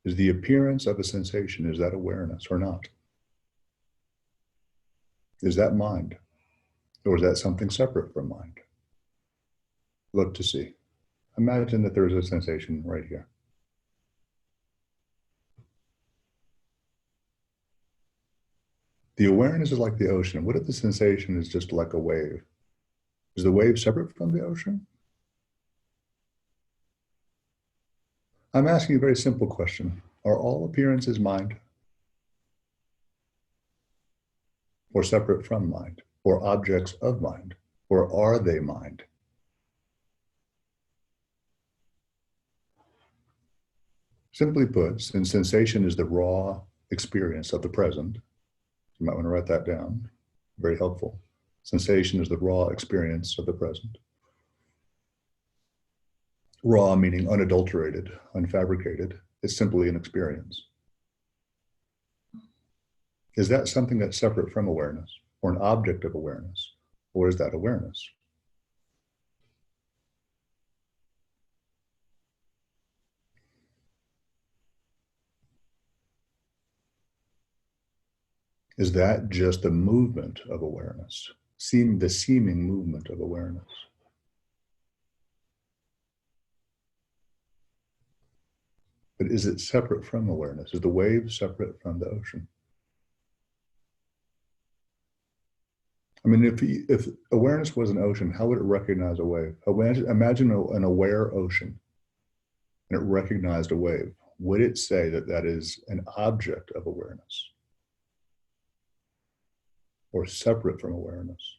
Speaker 1: Is the appearance of a sensation, is that awareness or not? Is that mind? Or is that something separate from mind? Look to see. Imagine that there's a sensation right here. The awareness is like the ocean. What if the sensation is just like a wave? Is the wave separate from the ocean? I'm asking you a very simple question. Are all appearances mind? Or separate from mind? Or objects of mind? Or are they mind? Simply put, since sensation is the raw experience of the present, you might want to write that down, very helpful. Sensation is the raw experience of the present. Raw meaning unadulterated, unfabricated. It's simply an experience. Is that something that's separate from awareness or an object of awareness? Or is that awareness? Is that just the movement of awareness? The seeming movement of awareness? But is it separate from awareness? Is the wave separate from the ocean? I mean, if awareness was an ocean, how would it recognize a wave? Imagine an aware ocean and it recognized a wave. Would it say that that is an object of awareness or separate from awareness?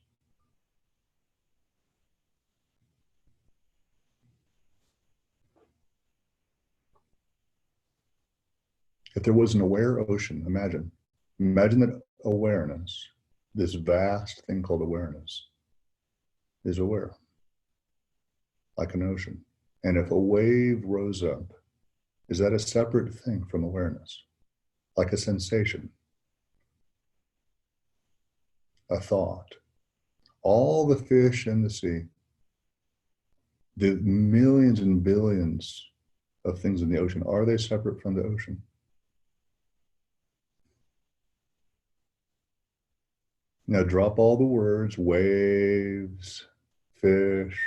Speaker 1: If there was an aware ocean, imagine that awareness, this vast thing called awareness, is aware, like an ocean. And if a wave rose up, is that a separate thing from awareness? Like a sensation, a thought? All the fish in the sea, the millions and billions of things in the ocean, are they separate from the ocean? Now drop all the words, waves, fish.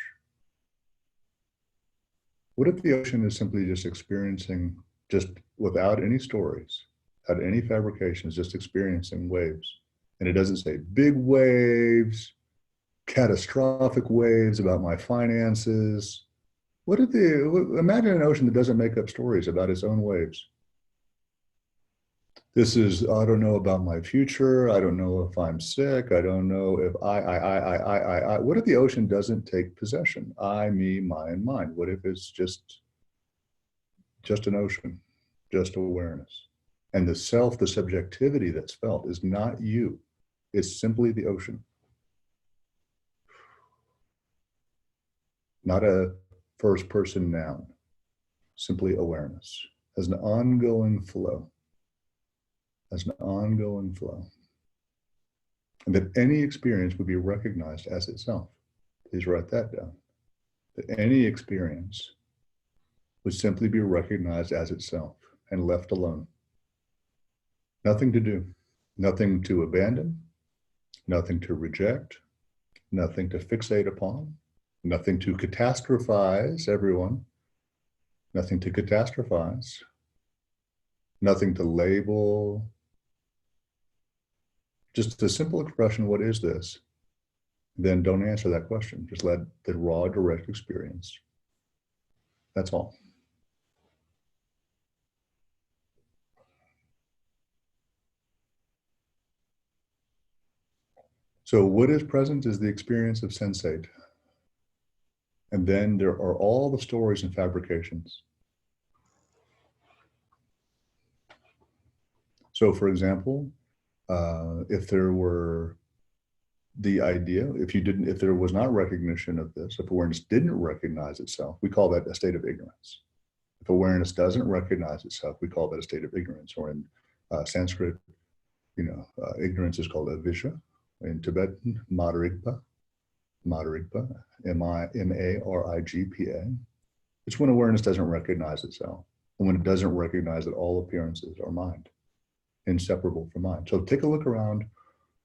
Speaker 1: What if the ocean is simply just experiencing, just without any stories, without any fabrications, just experiencing waves? And it doesn't say big waves, catastrophic waves about my finances. Imagine an ocean that doesn't make up stories about its own waves. This is, I don't know about my future. I don't know if I'm sick. I don't know if I. What if the ocean doesn't take possession? I, me, my, and mine. What if it's just an ocean, just awareness? And the self, the subjectivity that's felt is not you. It's simply the ocean. Not a first person noun, simply awareness as an ongoing flow. As an ongoing flow. And that any experience would be recognized as itself. Please write that down. That any experience would simply be recognized as itself and left alone. Nothing to do, nothing to abandon, nothing to reject, nothing to fixate upon, nothing to catastrophize everyone, nothing to catastrophize, nothing to label. Just a simple expression, what is this? Then don't answer that question. Just let the raw, direct experience. That's all. So what is present is the experience of sensate. And then there are all the stories and fabrications. So for example, if there were the idea, if there was not recognition of this, if awareness didn't recognize itself, we call that a state of ignorance. If awareness doesn't recognize itself, we call that a state of ignorance. Or in Sanskrit, ignorance is called avidya. In Tibetan, marigpa, M-A-R-I-G-P-A. It's when awareness doesn't recognize itself. and when it doesn't recognize that all appearances are mind, inseparable from mind. So take a look around,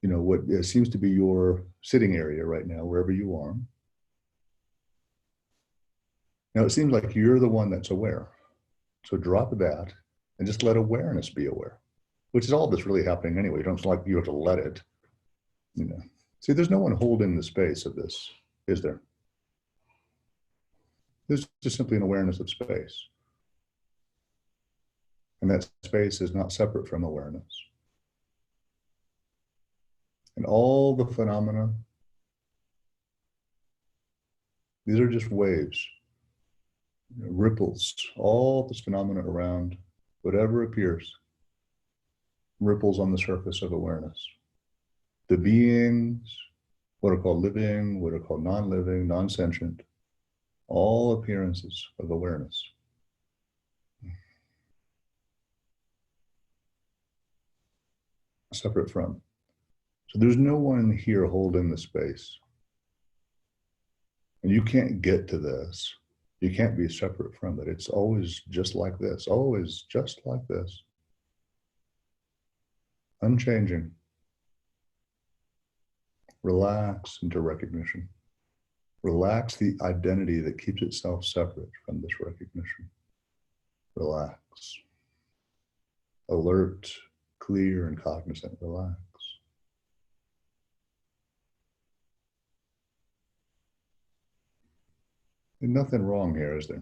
Speaker 1: what seems to be your sitting area right now, wherever you are. Now, it seems like you're the one that's aware. So drop that and just let awareness be aware, which is all that's really happening anyway. You don't like you have to let it, See, there's no one holding the space of this, is there? There's just simply an awareness of space. And that space is not separate from awareness. And all the phenomena, these are just waves, ripples, all this phenomena around whatever appears, ripples on the surface of awareness. The beings, what are called living, what are called non-living, non-sentient, all appearances of awareness. Separate from. So there's no one here holding the space. And you can't get to this. You can't be separate from it. It's always just like this, always just like this. Unchanging. Relax into recognition. Relax the identity that keeps itself separate from this recognition. Relax. Alert, clear, and cognizant. Relax. And nothing wrong here, is there?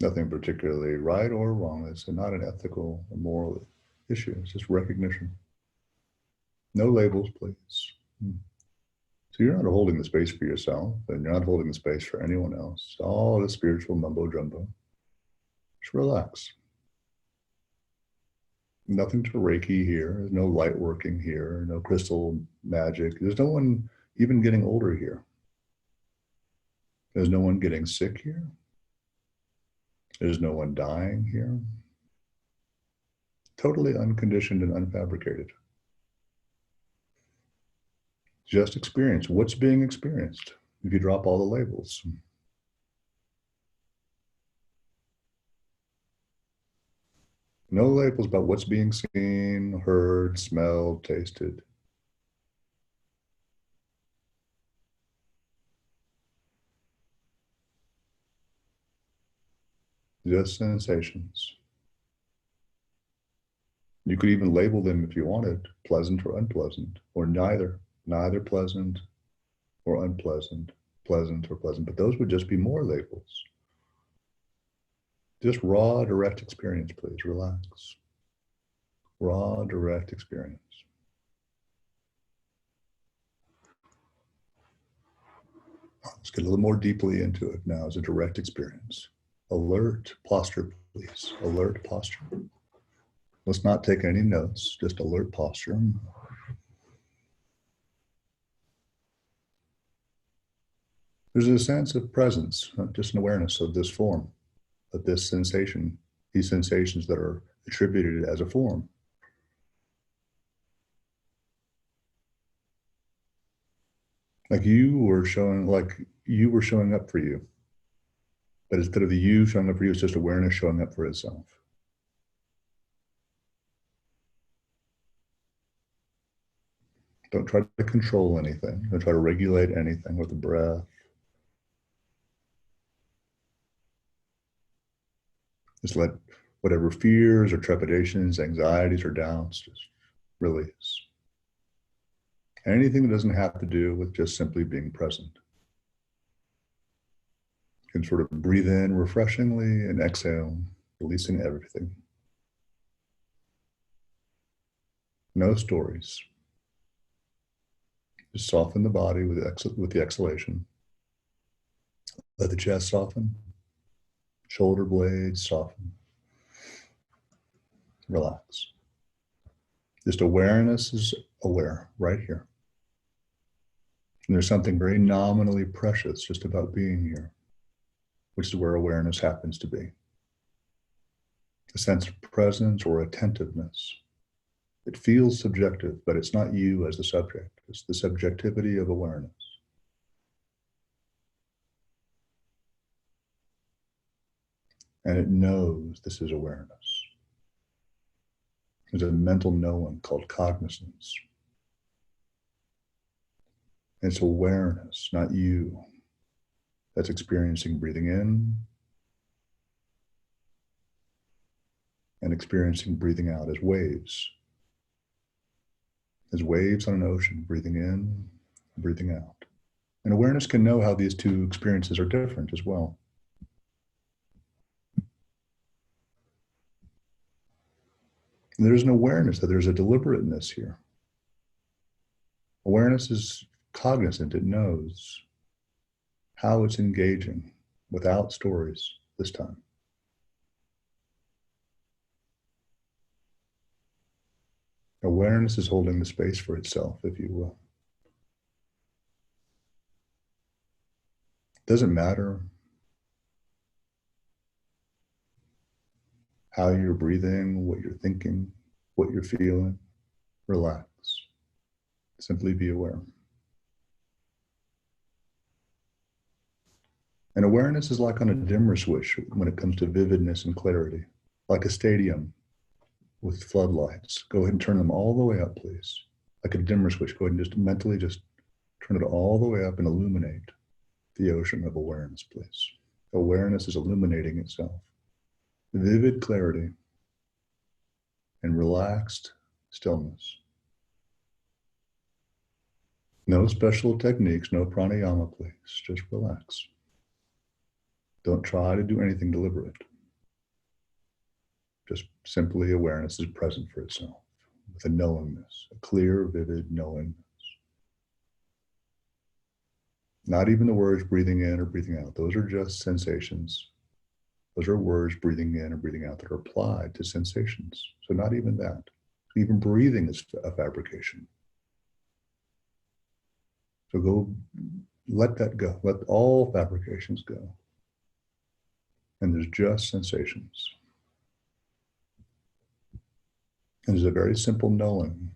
Speaker 1: Nothing particularly right or wrong. It's not an ethical or moral issue. It's just recognition. No labels, please. So you're not holding the space for yourself, and you're not holding the space for anyone else. All the spiritual mumbo jumbo. Just relax. Nothing to Reiki here. There's no light working here. No crystal magic. There's no one even getting older here. There's no one getting sick here. There's no one dying here. Totally unconditioned and unfabricated. Just experience what's being experienced if you drop all the labels. No labels about what's being seen, heard, smelled, tasted. Just sensations. You could even label them if you wanted, pleasant or unpleasant, or neither pleasant or unpleasant, pleasant or pleasant, but those would just be more labels. Just raw, direct experience, please. Relax. Raw, direct experience. Let's get a little more deeply into it now as a direct experience. Alert posture, please. Alert posture. Let's not take any notes, just alert posture. There's a sense of presence, not just an awareness of this form, of this sensation, these sensations that are attributed as a form. Like you were showing up for you. But instead of the you showing up for you, it's just awareness showing up for itself. Don't try to control anything. Don't try to regulate anything with the breath. Just let whatever fears or trepidations, anxieties or doubts just release. Anything that doesn't have to do with just simply being present. You can sort of breathe in refreshingly and exhale, releasing everything. No stories. Just soften the body with the exhalation. Let the chest soften. Shoulder blades soften. Relax. Just awareness is aware right here. And there's something very nominally precious just about being here, which is where awareness happens to be. A sense of presence or attentiveness. It feels subjective, but it's not you as the subject. It's the subjectivity of awareness. and it knows this is awareness. There's a mental knowing called cognizance. It's awareness, not you, that's experiencing breathing in and experiencing breathing out as waves. As waves on an ocean, breathing in, breathing out. And awareness can know how these two experiences are different as well. And there's an awareness that there's a deliberateness here. Awareness is cognizant, it knows how it's engaging without stories this time. Awareness is holding the space for itself, if you will. Doesn't matter how you're breathing, what you're thinking, what you're feeling. Relax. Simply be aware. And awareness is like on a dimmer switch when it comes to vividness and clarity, like a stadium with floodlights. Go ahead and turn them all the way up, please. Like a dimmer switch, go ahead and just mentally just turn it all the way up and illuminate the ocean of awareness, please. Awareness is illuminating itself. Vivid clarity and relaxed stillness. No special techniques, no pranayama, please. Just relax. Don't try to do anything deliberate. Just simply awareness is present for itself with a knowingness, a clear, vivid knowingness. Not even the words breathing in or breathing out. Those are just sensations. Those are words breathing in or breathing out that are applied to sensations. So not even that. Even breathing is a fabrication. So go, let that go. Let all fabrications go. And there's just sensations. And there's a very simple knowing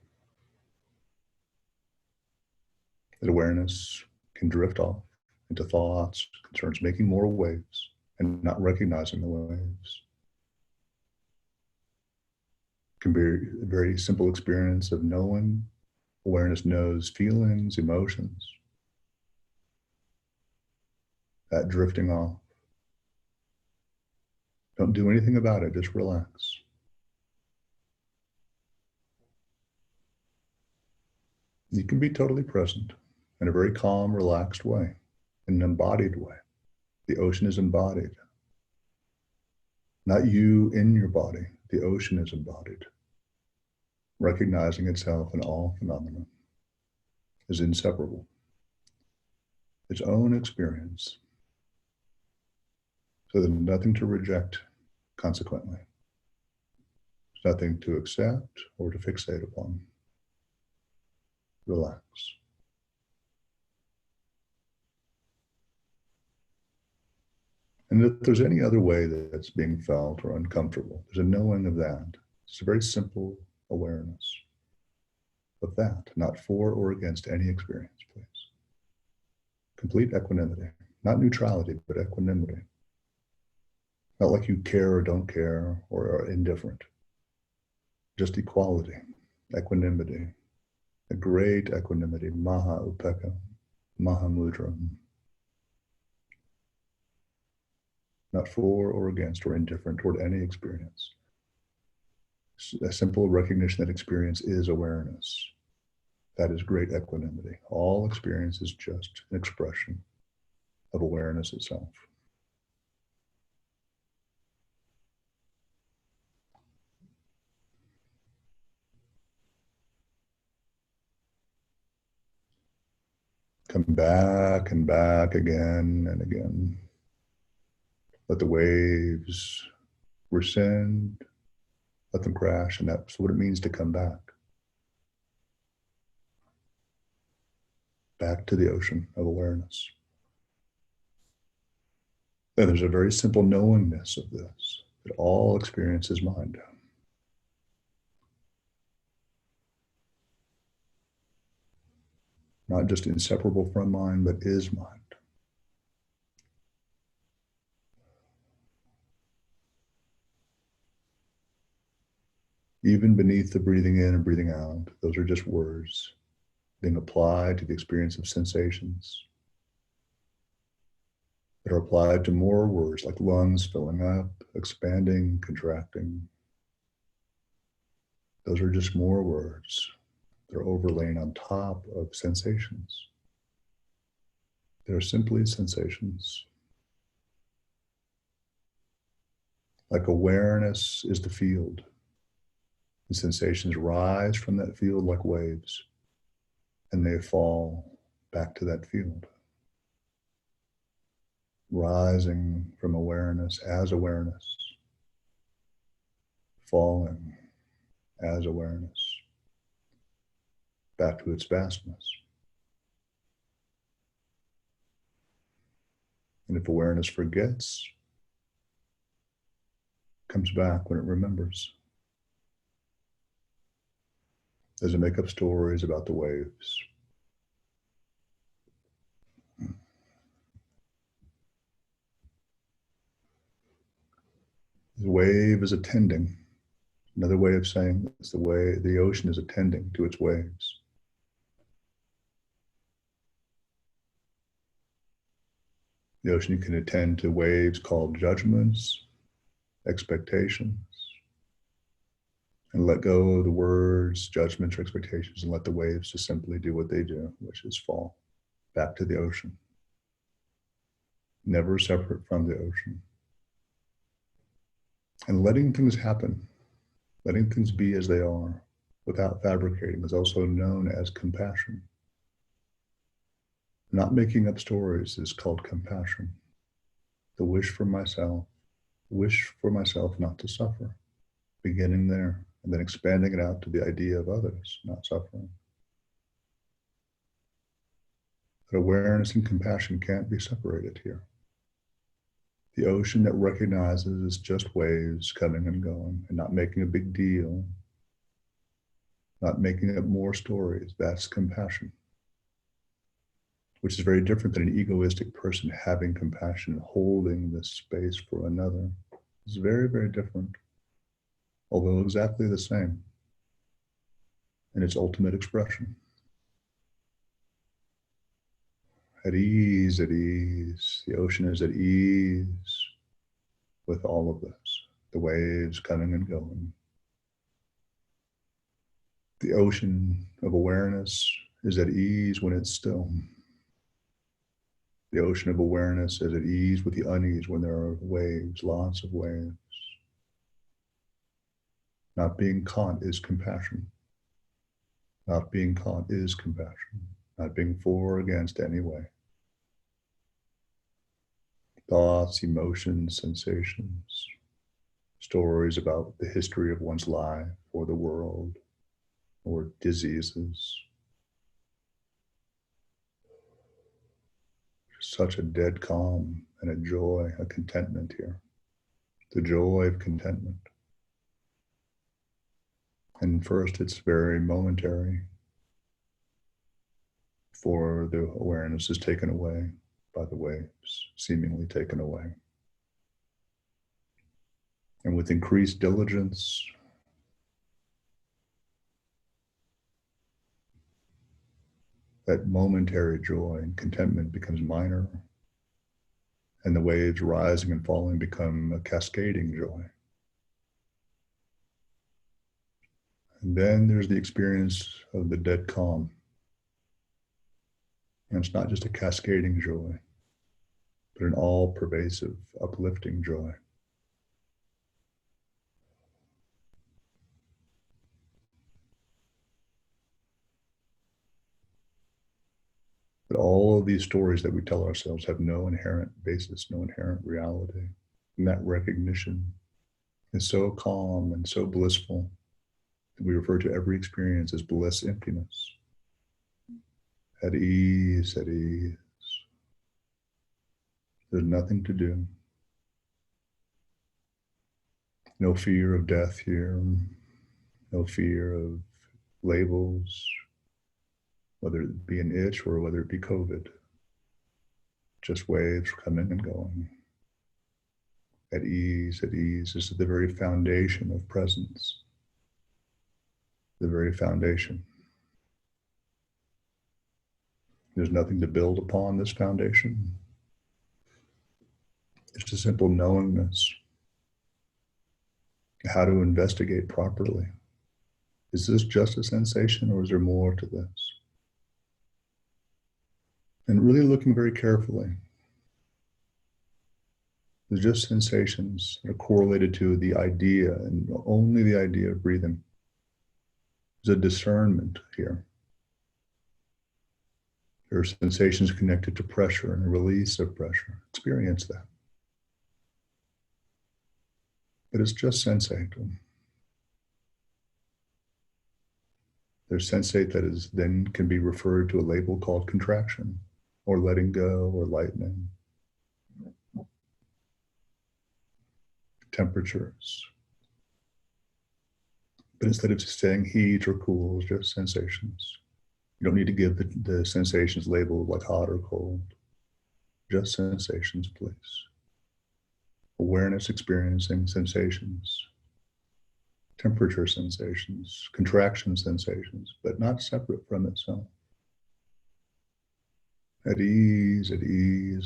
Speaker 1: that awareness can drift off into thoughts, concerns, making more waves and not recognizing the waves. It can be a very simple experience of knowing. Awareness knows feelings, emotions, that drifting off. Don't do anything about it, just relax. You can be totally present in a very calm, relaxed way, in an embodied way. The ocean is embodied. Not you in your body, the ocean is embodied. Recognizing itself in all phenomena is inseparable. Its own experience. So there's nothing to reject, consequently. There's nothing to accept or to fixate upon. Relax. And if there's any other way that's being felt or uncomfortable, there's a knowing of that. It's a very simple awareness of that, not for or against any experience, please. Complete equanimity, not neutrality, but equanimity. Not like you care or don't care or are indifferent. Just equality, equanimity, a great equanimity, maha upeka, maha mudra. Not for or against or indifferent toward any experience. A simple recognition that experience is awareness. That is great equanimity. All experience is just an expression of awareness itself. Come back and back again and again. Let the waves rescind, let them crash, and that's what it means to come back. Back to the ocean of awareness. And there's a very simple knowingness of this, that all experience is mind. Not just inseparable from mind, but is mind. Even beneath the breathing in and breathing out, those are just words being applied to the experience of sensations that are applied to more words like lungs filling up, expanding, contracting. Those are just more words. They're overlaying on top of sensations. They're simply sensations. Like awareness is the field. The sensations rise from that field like waves, and they fall back to that field. Rising from awareness as awareness, falling as awareness, back to its vastness. And if awareness forgets, comes back when it remembers. Doesn't make up stories about the waves. The wave is attending. Another way of saying it's the way the ocean is attending to its waves. The ocean can attend to waves called judgments, expectations, and let go of the words, judgments, or expectations, and let the waves just simply do what they do, which is fall back to the ocean. Never separate from the ocean. And letting things happen, letting things be as they are, without fabricating, is also known as compassion. Not making up stories is called compassion. The wish for myself not to suffer, beginning there, and then expanding it out to the idea of others not suffering. But awareness and compassion can't be separated here. The ocean that recognizes is just waves coming and going and not making a big deal, not making up more stories. That's compassion, which is very different than an egoistic person having compassion and holding this space for another. It's very, very different, although exactly the same in its ultimate expression. At ease, the ocean is at ease with all of this, the waves coming and going. The ocean of awareness is at ease when it's still. The ocean of awareness is at ease with the unease when there are waves, lots of waves. Not being caught is compassion. Not being caught is compassion. Not being for or against any way. Thoughts, emotions, sensations, stories about the history of one's life or the world or diseases. Such a dead calm and a joy, a contentment here. The joy of contentment. And first, it's very momentary before the awareness is taken away by the waves, seemingly taken away. And with increased diligence, that momentary joy and contentment becomes minor, and the waves rising and falling become a cascading joy. And then there's the experience of the dead calm. And it's not just a cascading joy, but an all-pervasive, uplifting joy. But all of these stories that we tell ourselves have no inherent basis, no inherent reality. And that recognition is so calm and so blissful that we refer to every experience as bliss emptiness. At ease, at ease. There's nothing to do. No fear of death here. No fear of labels, whether it be an itch or whether it be COVID. Just waves coming and going. At ease, this is the very foundation of presence. the very foundation. There's nothing to build upon this foundation. It's a simple knowingness. How to investigate properly. Is this just a sensation or is there more to this? And really looking very carefully. There's just sensations that are correlated to the idea and only the idea of breathing. There's a discernment here. There are sensations connected to pressure and a release of pressure. Experience that. But it's just sensate. There's sensate that is then can be referred to a label called contraction or letting go or lightening. Temperatures. But instead of saying heat or cool, it's just sensations. You don't need to give the sensations labeled like hot or cold. Just sensations, please. Awareness experiencing sensations. Temperature sensations, contraction sensations, but not separate from itself. At ease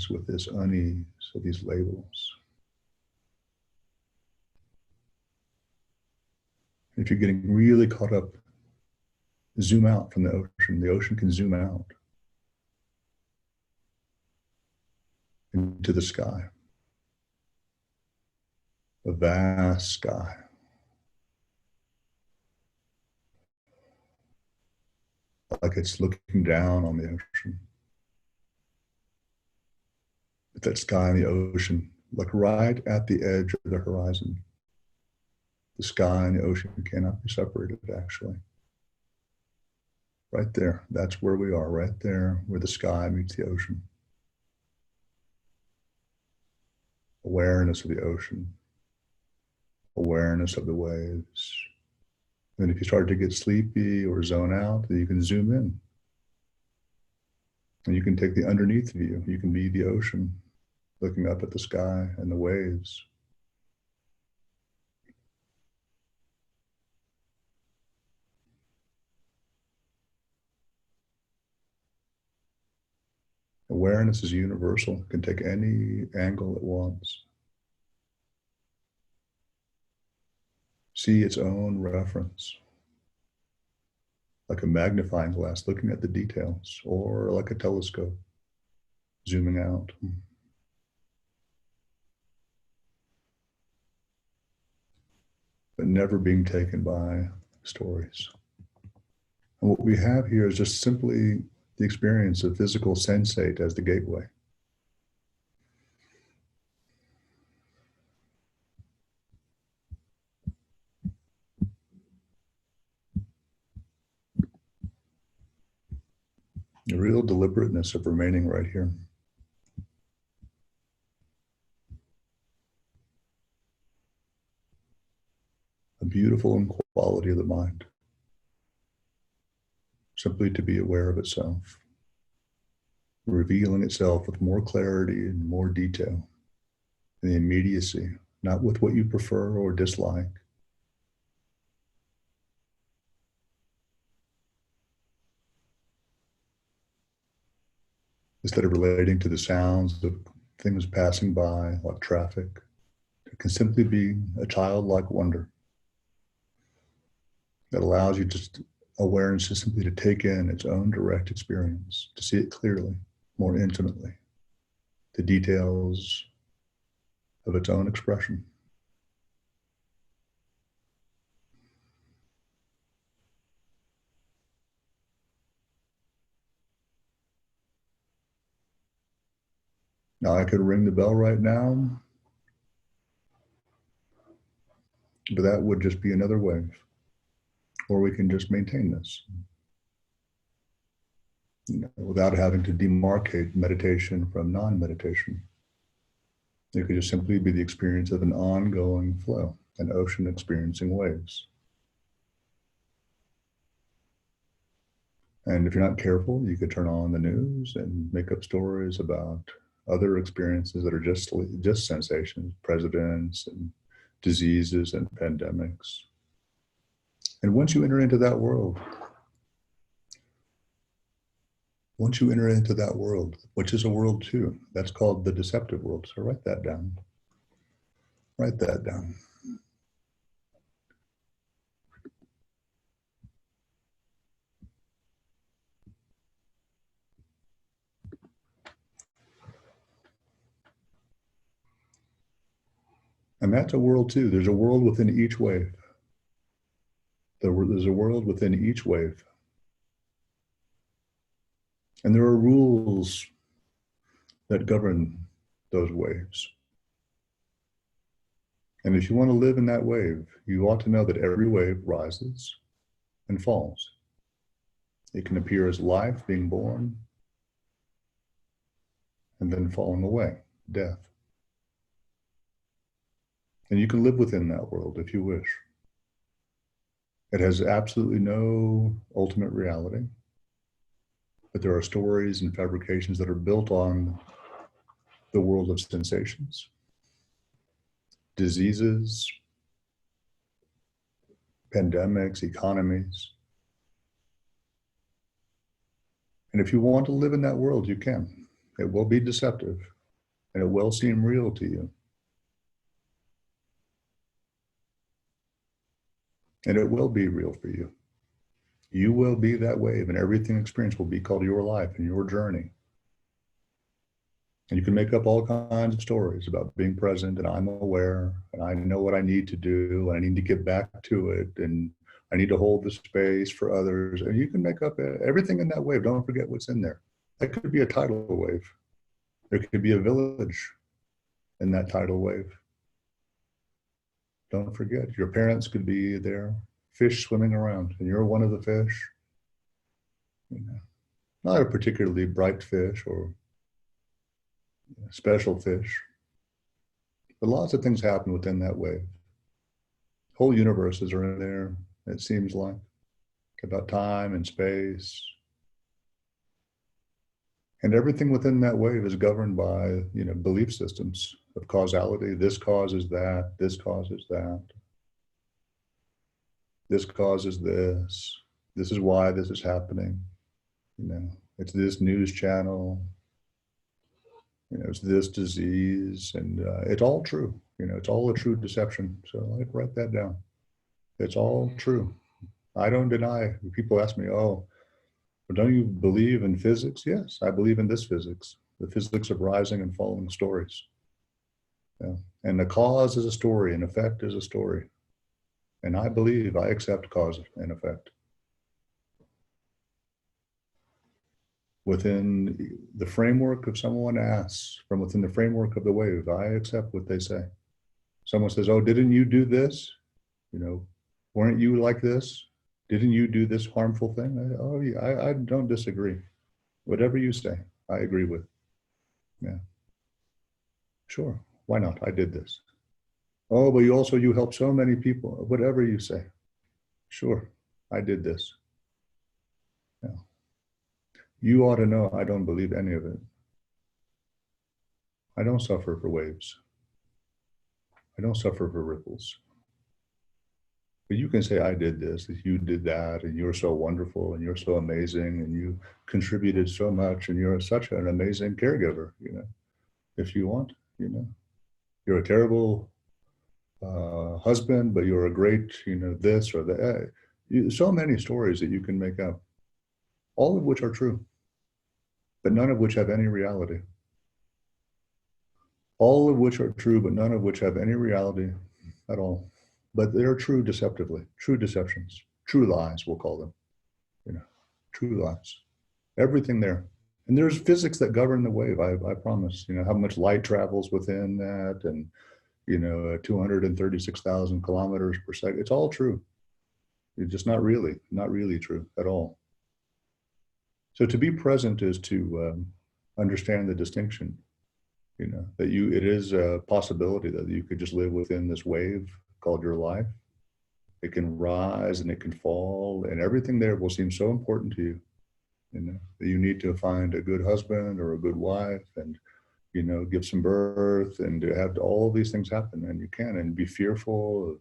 Speaker 1: with this unease of these labels. If you're getting really caught up, zoom out from the ocean. The ocean can zoom out into the sky. A vast sky. Like it's looking down on the ocean. But that sky and the ocean, like right at the edge of the horizon. The sky and the ocean cannot be separated, actually. Right there, that's where we are, right there, where the sky meets the ocean. Awareness of the ocean. Awareness of the waves. And if you start to get sleepy or zone out, then you can zoom in. And you can take the underneath view. You can be the ocean, looking up at the sky and the waves. Awareness is universal. It can take any angle it wants. See its own reference. Like a magnifying glass looking at the details, or like a telescope zooming out. But never being taken by stories. And what we have here is just simply the experience of physical sensate as the gateway. The real deliberateness of remaining right here. A beautiful quality of the mind. Simply to be aware of itself. Revealing itself with more clarity and more detail. And the immediacy, not with what you prefer or dislike. Instead of relating to the sounds of things passing by, like traffic, it can simply be a childlike wonder that allows you just awareness is simply to take in its own direct experience, to see it clearly, more intimately, the details of its own expression. Now I could ring the bell right now, but that would just be another wave. Or we can just maintain this, without having to demarcate meditation from non-meditation. It could just simply be the experience of an ongoing flow, an ocean experiencing waves. And if you're not careful, you could turn on the news and make up stories about other experiences that are just sensations, presidents and diseases and pandemics. And once you enter into that world, which is a world too, that's called the deceptive world. So write that down. Write that down. And that's a world too. There's a world within each wave. There's a world within each wave. And there are rules that govern those waves. And if you want to live in that wave, you ought to know that every wave rises and falls. It can appear as life, being born, and then falling away, death. And you can live within that world if you wish. It has absolutely no ultimate reality, but there are stories and fabrications that are built on the world of sensations, diseases, pandemics, economies. And if you want to live in that world, you can. It will be deceptive, and it will seem real to you. And it will be real for you. You will be that wave, and everything experienced will be called your life and your journey. And you can make up all kinds of stories about being present, and I'm aware, and I know what I need to do, and I need to get back to it, and I need to hold the space for others. And you can make up everything in that wave. Don't forget what's in there. That could be a tidal wave. There could be a village in that tidal wave. Don't forget, your parents could be there, fish swimming around, and you're one of the fish. You know, not a particularly bright fish or special fish, but lots of things happen within that wave. Whole universes are in there, it seems like, about time and space. And everything within that wave is governed by, belief systems of causality. This causes that, this causes that. This causes this. This is why this is happening. It's this news channel. It's this disease, and it's all true. It's all a true deception. So I'd write that down. It's all true. I don't deny. People ask me, "Oh, but don't you believe in physics?" Yes, I believe in this physics, the physics of rising and falling stories. Yeah. And the cause is a story, and effect is a story. And I accept cause and effect. Within the framework of someone asks, from within the framework of the wave, I accept what they say. Someone says, "Oh, didn't you do this? Weren't you like this? Didn't you do this harmful thing?" I don't disagree. Whatever you say, I agree with. Yeah. Sure. Why not? I did this. Oh, but you helped so many people. Whatever you say. Sure. I did this. Yeah. You ought to know I don't believe any of it. I don't suffer for waves. I don't suffer for ripples. But you can say, I did this, you did that, and you're so wonderful, and you're so amazing, and you contributed so much, and you're such an amazing caregiver, if you want, You're a terrible husband, but you're a great, this or that. So many stories that you can make up, all of which are true, but none of which have any reality. All of which are true, but none of which have any reality at all. But they're true deceptively, true deceptions, true lies, we'll call them, true lies. Everything there. And there's physics that govern the wave, I promise, how much light travels within that, and, 236,000 kilometers per second. It's all true. It's just not really true at all. So to be present is to understand the distinction, that it is a possibility that you could just live within this wave called your life. It can rise and it can fall, and everything there will seem so important to you, that you need to find a good husband or a good wife, and, give some birth, and to have all these things happen, and you can, and be fearful of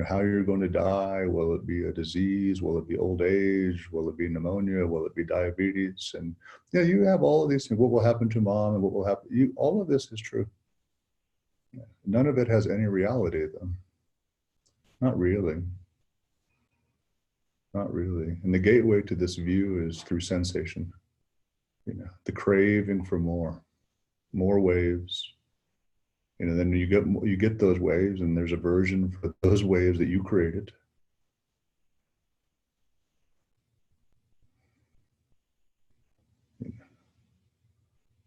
Speaker 1: How you're going to die. Will it be a disease? Will it be old age? Will it be pneumonia? Will it be diabetes? And you have all of these things. What will happen to mom and what will happen? All of this is true. None of it has any reality, though. Not really. Not really. And the gateway to this view is through sensation. The craving for more waves. Then you get those waves, and there's aversion for those waves that you created.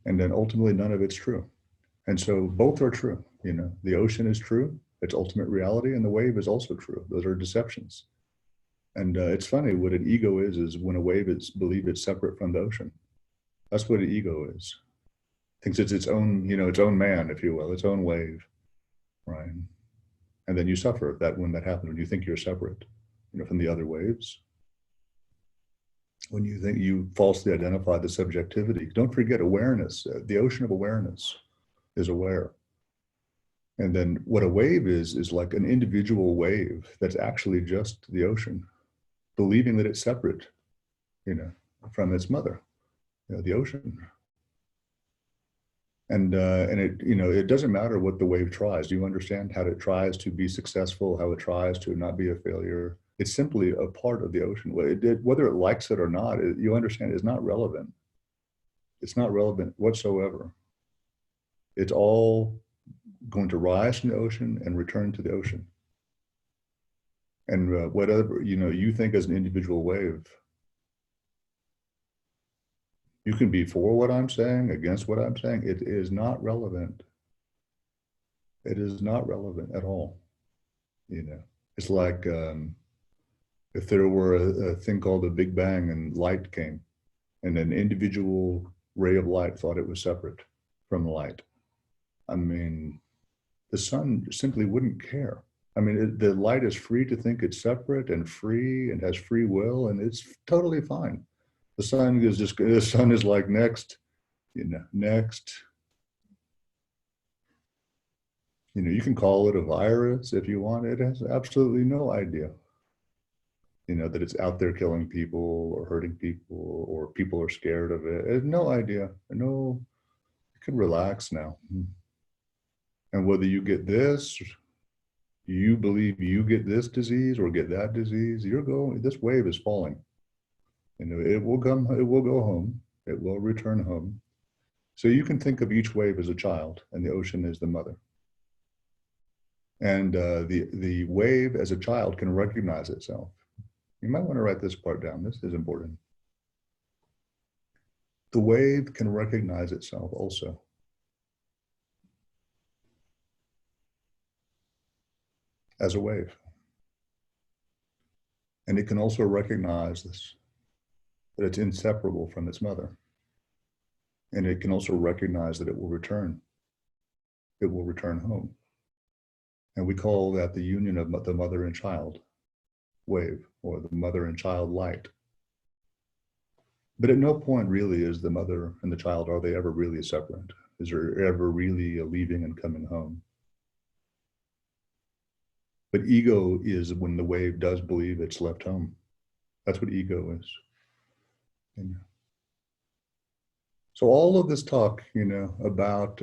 Speaker 1: And then ultimately, none of it's true. And so both are true. The ocean is true, its ultimate reality, and the wave is also true. Those are deceptions. And it's funny, what an ego is when a wave is believe it's separate from the ocean. That's what an ego is. Thinks it's its own, its own man, if you will, its own wave, right? And then you suffer when that happens, when you think you're separate, from the other waves. When you think you falsely identify the subjectivity. Don't forget awareness. The ocean of awareness is aware. And then what a wave is like an individual wave that's actually just the ocean, believing that it's separate, from its mother, the ocean. And it doesn't matter what the wave tries. Do you understand how it tries to be successful, how it tries to not be a failure? It's simply a part of the ocean. Whether it likes it or not, you understand, is not relevant. It's not relevant whatsoever. It's all going to rise from the ocean and return to the ocean. And whatever, you think as an individual wave, you can be for what I'm saying, against what I'm saying. It is not relevant. It is not relevant at all. It's like if there were a thing called the Big Bang and light came, and an individual ray of light thought it was separate from light. I mean, the sun simply wouldn't care. I mean, the light is free to think it's separate and free and has free will, and it's totally fine. The sun is like next, next. You can call it a virus if you want. It has absolutely no idea, that it's out there killing people or hurting people or people are scared of it. It has no idea. No, you can relax now. And whether you get this, you believe you get this disease or get that disease, this wave is falling. It will go home. It will return home. So you can think of each wave as a child, and the ocean is the mother. And the wave as a child can recognize itself. You might want to write this part down. This is important. The wave can recognize itself also. As a wave. And it can also recognize this, that it's inseparable from its mother. And it can also recognize that it will return. It will return home. And we call that the union of the mother and child wave, or the mother and child light. But at no point really is the mother and the child, are they ever really separate? Is there ever really a leaving and coming home? But ego is when the wave does believe it's left home. That's what ego is. So all of this talk, about,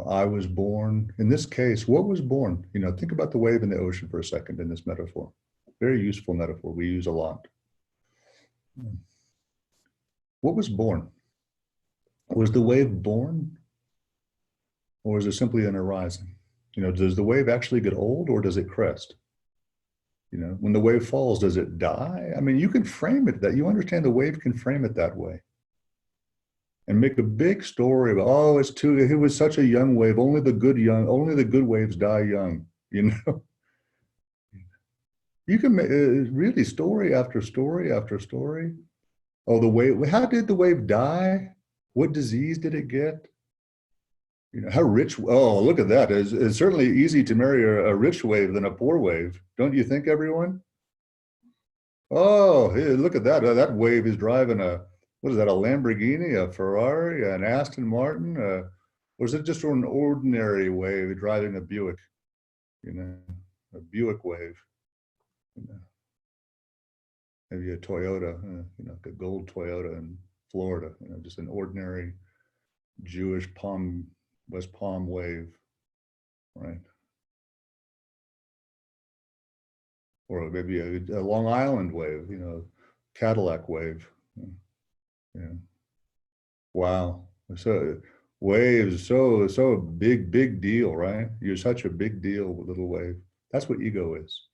Speaker 1: I was born, in this case, what was born? Think about the wave in the ocean for a second in this metaphor. Very useful metaphor we use a lot. What was born? Was the wave born? Or is it simply an arising? Does the wave actually get old or does it crest? When the wave falls, does it die? I mean, you can frame it that, you understand the wave can frame it that way. And make a big story about, it was such a young wave, only the good waves die young, You can make really story after story after story. Oh, the wave, how did the wave die? What disease did it get? How rich, oh, look at that. It's certainly easy to marry a rich wave than a poor wave. Don't you think, everyone? Oh, hey, look at that. That wave is driving what is that, a Lamborghini, a Ferrari, an Aston Martin? Or is it just an ordinary wave driving a Buick? a Buick wave, you know, maybe a Toyota, like a gold Toyota in Florida, just an ordinary Jewish West Palm wave, right? Or maybe a Long Island wave, Cadillac wave. Yeah. Wow. So waves, so big deal, right? You're such a big deal, little wave. That's what ego is.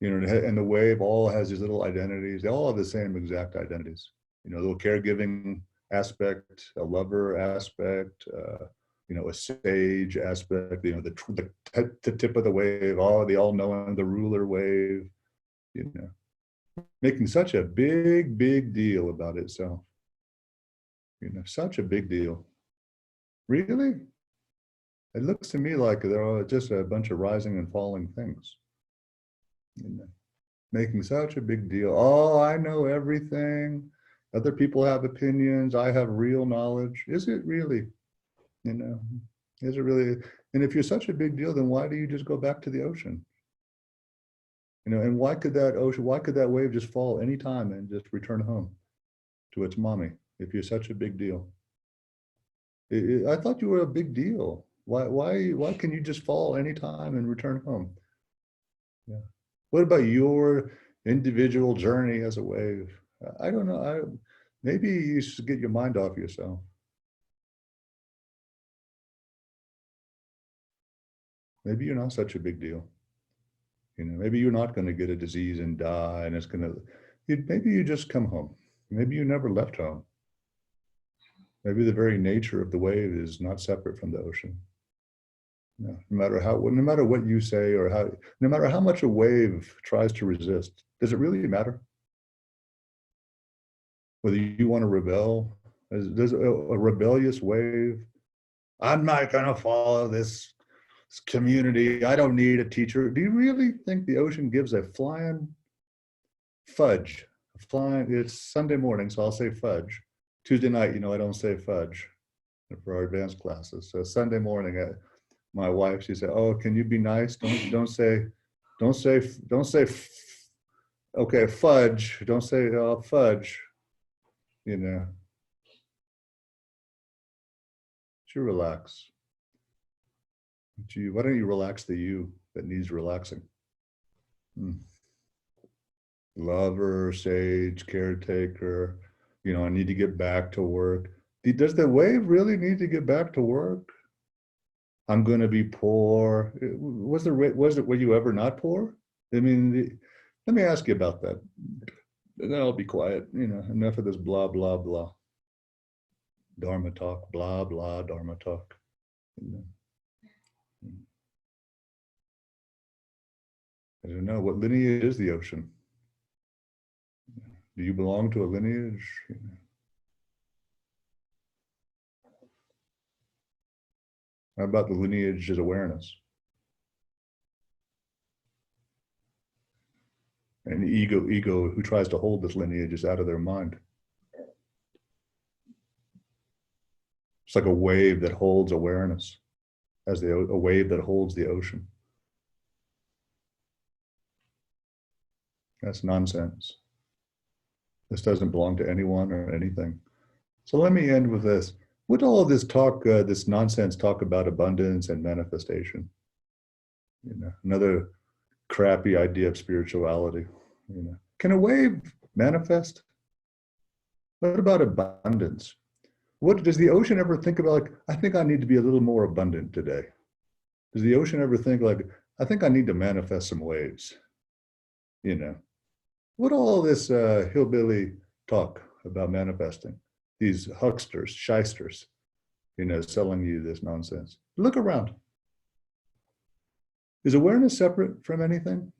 Speaker 1: And the wave all has these little identities. They all have the same exact identities. A little caregiving aspect, a lover aspect, a sage aspect, the tip of the wave, the all-knowing, the ruler wave, making such a big deal about itself. Such a big deal. Really? It looks to me like they're just a bunch of rising and falling things. Making such a big deal. Oh, I know everything. Other people have opinions. I have real knowledge. Is it really? Is it really? And if you're such a big deal, then why do you just go back to the ocean? And why could that wave just fall anytime and just return home to its mommy if you're such a big deal? I thought you were a big deal. Why can you just fall anytime and return home? Yeah. What about your individual journey as a wave? I don't know. Maybe you should get your mind off yourself. Maybe you're not such a big deal. Maybe you're not going to get a disease and die, and maybe you just come home. Maybe you never left home. Maybe the very nature of the wave is not separate from the ocean. No matter what you say, or no matter how much a wave tries to resist, does it really matter? Whether you want to rebel, there's a rebellious wave. I'm not going to follow this community. I don't need a teacher. Do you really think the ocean gives a flying fudge? It's Sunday morning, so I'll say fudge. Tuesday night, I don't say fudge for our advanced classes. So Sunday morning, my wife, she said, "Oh, can you be nice? Don't say, okay, fudge. Don't say fudge." To relax. Why don't you relax the you that needs relaxing? Lover, sage, caretaker. I need to get back to work. Does the wave really need to get back to work? I'm going to be poor. Were you ever not poor? I mean, let me ask you about that. And then I'll be quiet. Enough of this blah, blah, blah. Dharma talk, blah, blah, Dharma talk. I don't know. What lineage is the ocean? Do you belong to a lineage? How about the lineage as awareness? And ego who tries to hold this lineage is out of their mind. It's like a wave that holds awareness, as a wave that holds the ocean. That's nonsense. This doesn't belong to anyone or anything. So let me end with this. What all of this talk, this nonsense talk about abundance and manifestation? Another crappy idea of spirituality. Can a wave manifest? What about abundance? What does the ocean ever think about? Like, I think I need to be a little more abundant today. Does the ocean ever think like, I think I need to manifest some waves? What all this hillbilly talk about manifesting? These hucksters, shysters, selling you this nonsense. Look around. Is awareness separate from anything?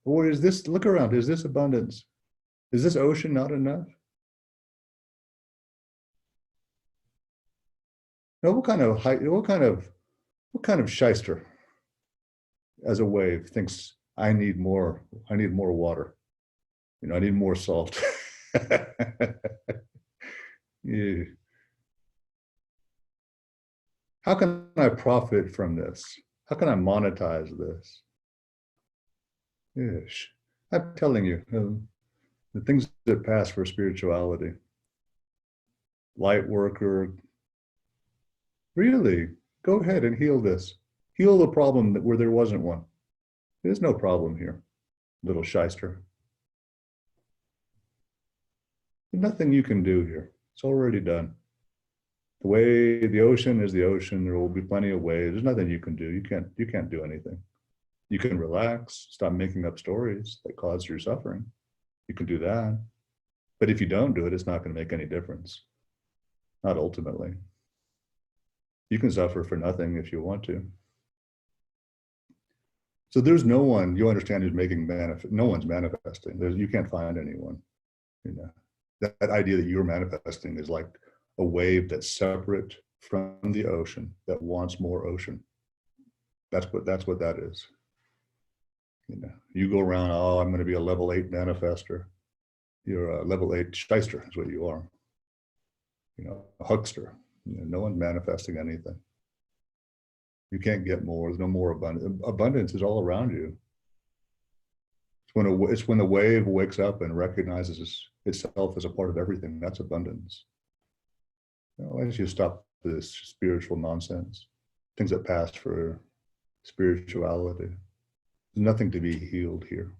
Speaker 1: Or is this, look around, is this abundance? Is this ocean not enough? Now, what kind of shyster as a wave thinks I need more water? I need more salt. Yeah. How can I profit from this? How can I monetize this? Ish. I'm telling you, the things that pass for spirituality, light worker, really, go ahead and heal this. Heal the problem where there wasn't one. There's no problem here, little shyster. There's nothing you can do here. It's already done. The way the ocean is the ocean, there will be plenty of waves. There's nothing you can do. You can't do anything. You can relax, stop making up stories that cause your suffering. You can do that. But if you don't do it, it's not going to make any difference. Not ultimately. You can suffer for nothing if you want to. So there's no one, you understand, who's making no one's manifesting. You can't find anyone. You know, that idea that you're manifesting is like a wave that's separate from the ocean that wants more ocean. That's what that is. You know, you go around, oh, I'm going to be a level 8 manifester. You're a level 8 shyster is what you are. You know, a huckster. You know, no one's manifesting anything. You can't get more. There's no more abundance. Abundance is all around you. It's when the wave wakes up and recognizes itself as a part of everything. That's abundance. You know, once you stop this spiritual nonsense, things that pass for spirituality, there's nothing to be healed here.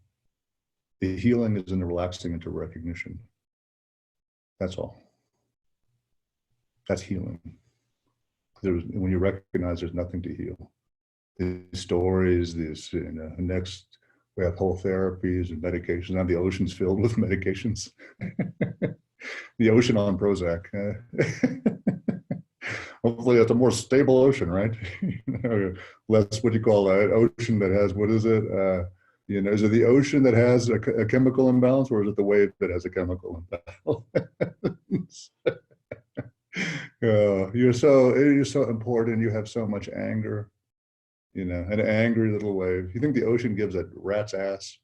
Speaker 1: The healing is in the relaxing into recognition. That's all. That's healing. When you recognize there's nothing to heal. These stories, these, you know, next we have whole therapies and medications. Now the ocean's filled with medications. The ocean on Prozac. Hopefully it's a more stable ocean, right? Less, what do you call that? Ocean that has, what is it? You know, is it the ocean that has a chemical imbalance, or is it the wave that has a chemical imbalance? You're so important. You have so much anger, you know, an angry little wave. You think the ocean gives a rat's ass?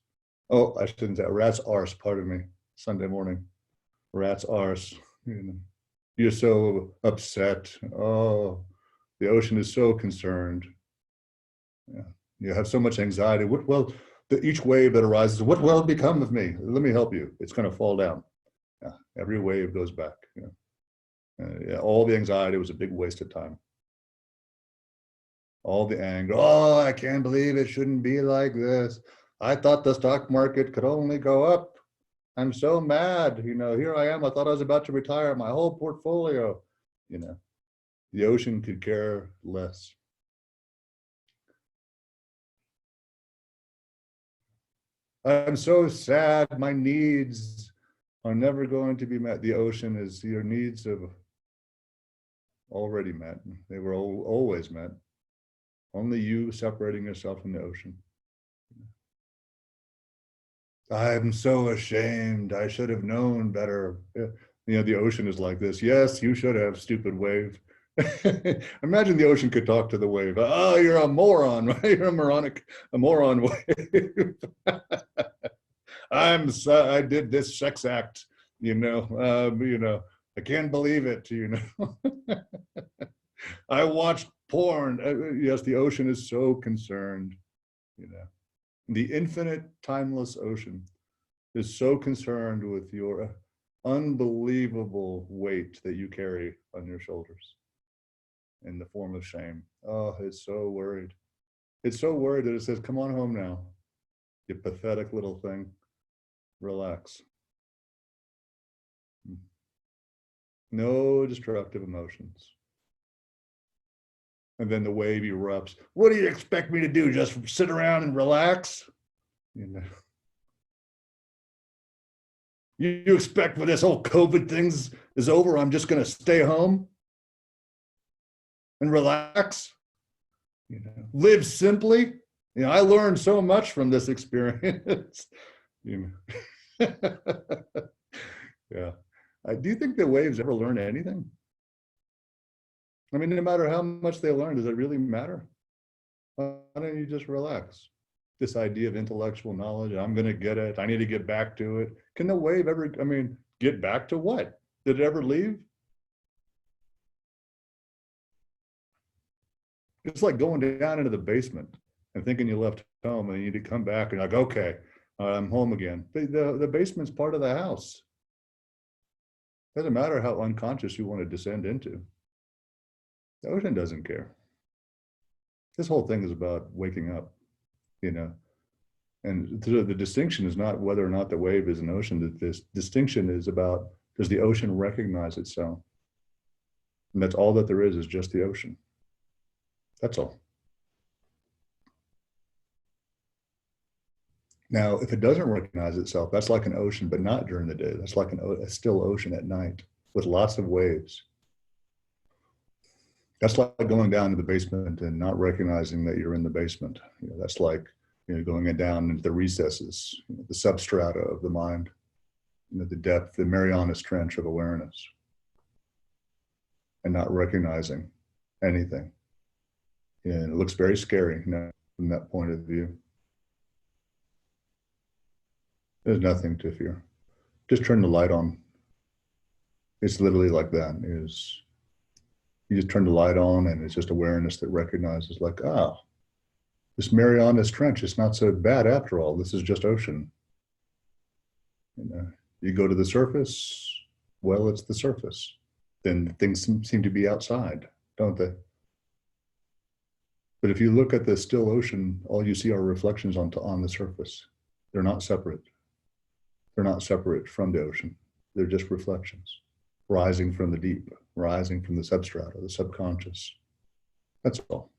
Speaker 1: Oh, I shouldn't say a rat's arse. Pardon me. Sunday morning, rat's arse. You know, you're so upset. Oh, the ocean is so concerned. Yeah, you have so much anxiety. Each wave that arises, what will become of me? Let me help you. It's going to fall down. Yeah, every wave goes back. Yeah. Yeah, all the anxiety was a big waste of time. All the anger, oh, I can't believe it shouldn't be like this. I thought the stock market could only go up. I'm so mad. You know, here I am. I thought I was about to retire my whole portfolio. You know, the ocean could care less. I'm so sad. My needs are never going to be met. The ocean is, your needs have already met. They were always met. Only you separating yourself from the ocean. I'm so ashamed. I should have known better. You know, the ocean is like this. Yes, you should have, stupid wave. Imagine the ocean could talk to the wave. Oh, you're a moron, right? You're a moron wave. I did this sex act, you know, I can't believe it, you know. I watched porn. Yes, the ocean is so concerned, you know. The infinite, timeless ocean is so concerned with your unbelievable weight that you carry on your shoulders in the form of shame. Oh, it's so worried. It's so worried that it says, come on home now, you pathetic little thing. Relax. No destructive emotions. And then the wave erupts. What do you expect me to do? Just sit around and relax? You know. You expect when this whole COVID thing is over, I'm just going to stay home and relax? You know, live simply. You know, I learned so much from this experience. You know. Yeah. Do you think the waves ever learn anything? I mean, no matter how much they learn, does it really matter? Why don't you just relax? This idea of intellectual knowledge, I'm going to get it. I need to get back to it. Can the wave ever, I mean, get back to what? Did it ever leave? It's like going down into the basement and thinking you left home and you need to come back and you're like, okay, I'm home again. The basement's part of the house. Doesn't matter how unconscious you want to descend into. The ocean doesn't care. This whole thing is about waking up, you know. And the distinction is not whether or not the wave is an ocean. This distinction is about, does the ocean recognize itself? And that's all that there is just the ocean. That's all. Now, if it doesn't recognize itself, that's like an ocean, but not during the day. That's like a still ocean at night with lots of waves. That's like going down to the basement and not recognizing that you're in the basement. You know, that's like, you know, going down into the recesses, you know, the substrata of the mind, you know, the depth, the Marianas Trench of awareness, and not recognizing anything. And it looks very scary, you know, from that point of view. There's nothing to fear. Just turn the light on. It's literally like that. Is you just turn the light on and it's just awareness that recognizes like, ah, this Marianas Trench is not so bad after all. This is just ocean. You know, you go to the surface, well, it's the surface. Then things seem to be outside, don't they? But if you look at the still ocean, all you see are reflections on the surface. They're not separate. They're not separate from the ocean. They're just reflections rising from the deep, rising from the substrata, the subconscious. That's all.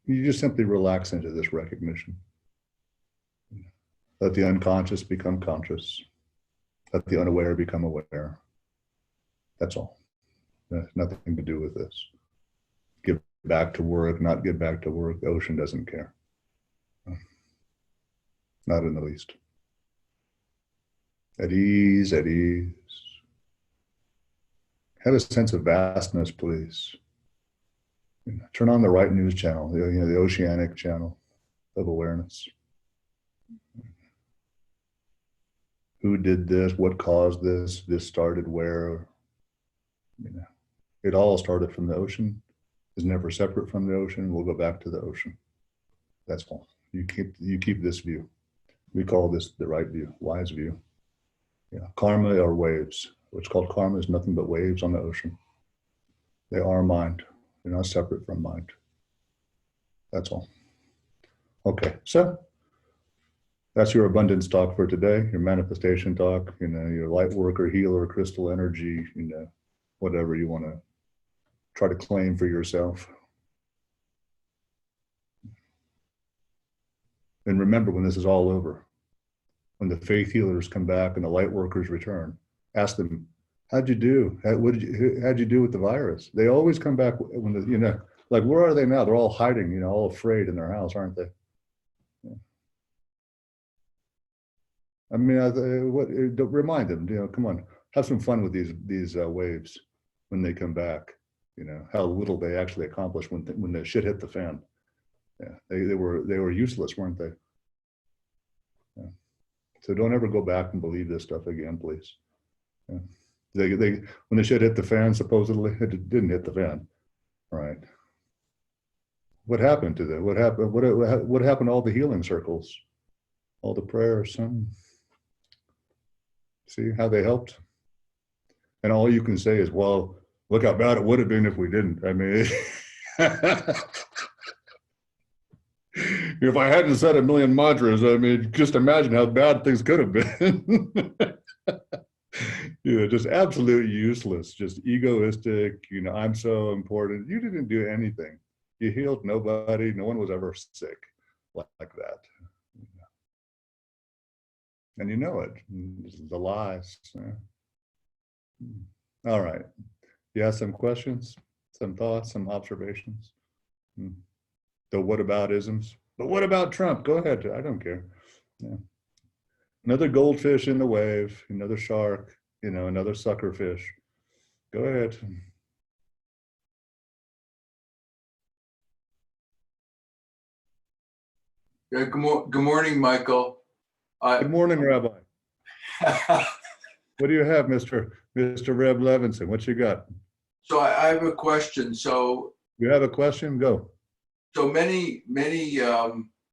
Speaker 1: You just simply relax into this recognition. Let the unconscious become conscious. Let the unaware become aware. That's all. There's nothing to do with this. Get back to work, not get back to work. The ocean doesn't care. Not in the least. At ease, at ease. Have a sense of vastness, please. You know, turn on the right news channel, the oceanic channel of awareness. Who did this? What caused this? This started where? You know, it all started from the ocean. Is never separate from the ocean. We'll go back to the ocean. That's all. You keep this view. We call this the right view, wise view. Yeah, karma are waves. What's called karma is nothing but waves on the ocean. They are mind. They're not separate from mind. That's all. Okay, so that's your abundance talk for today, your manifestation talk, you know, your light worker, healer, crystal energy, you know, whatever you want to try to claim for yourself. And remember, when this is all over, when the faith healers come back and the light workers return, ask them, how'd you do? How'd you do with the virus? They always come back when the, you know, like, where are they now? They're all hiding, you know, all afraid in their house, aren't they? Yeah. I mean, remind them, you know, come on, have some fun with these waves when they come back. You know, how little they actually accomplished when the shit hit the fan. Yeah, they were useless, weren't they? Yeah. So don't ever go back and believe this stuff again, please. Yeah. They when the shit hit the fan, supposedly it didn't hit the fan, right? What happened to them? What happened? What happened to all the healing circles, all the prayers? See how they helped? And all you can say is, well, look how bad it would have been if we didn't. I mean, if I hadn't said 1,000,000 mantras, I mean, just imagine how bad things could have been. You know, just absolutely useless, just egoistic. You know, I'm so important. You didn't do anything. You healed nobody. No one was ever sick like that. And you know it. This is the lies. All right. You have some questions, some thoughts, some observations? The whataboutisms. But what about Trump? Go ahead. I don't care. Yeah. Another goldfish in the wave, another shark, you know, another sucker fish. Go ahead.
Speaker 2: Yeah, good morning, Michael.
Speaker 1: Good morning, Rabbi. What do you have, Mr. Reb Levinson? What you got?
Speaker 2: So I have a question. So
Speaker 1: you have a question? Go.
Speaker 2: So many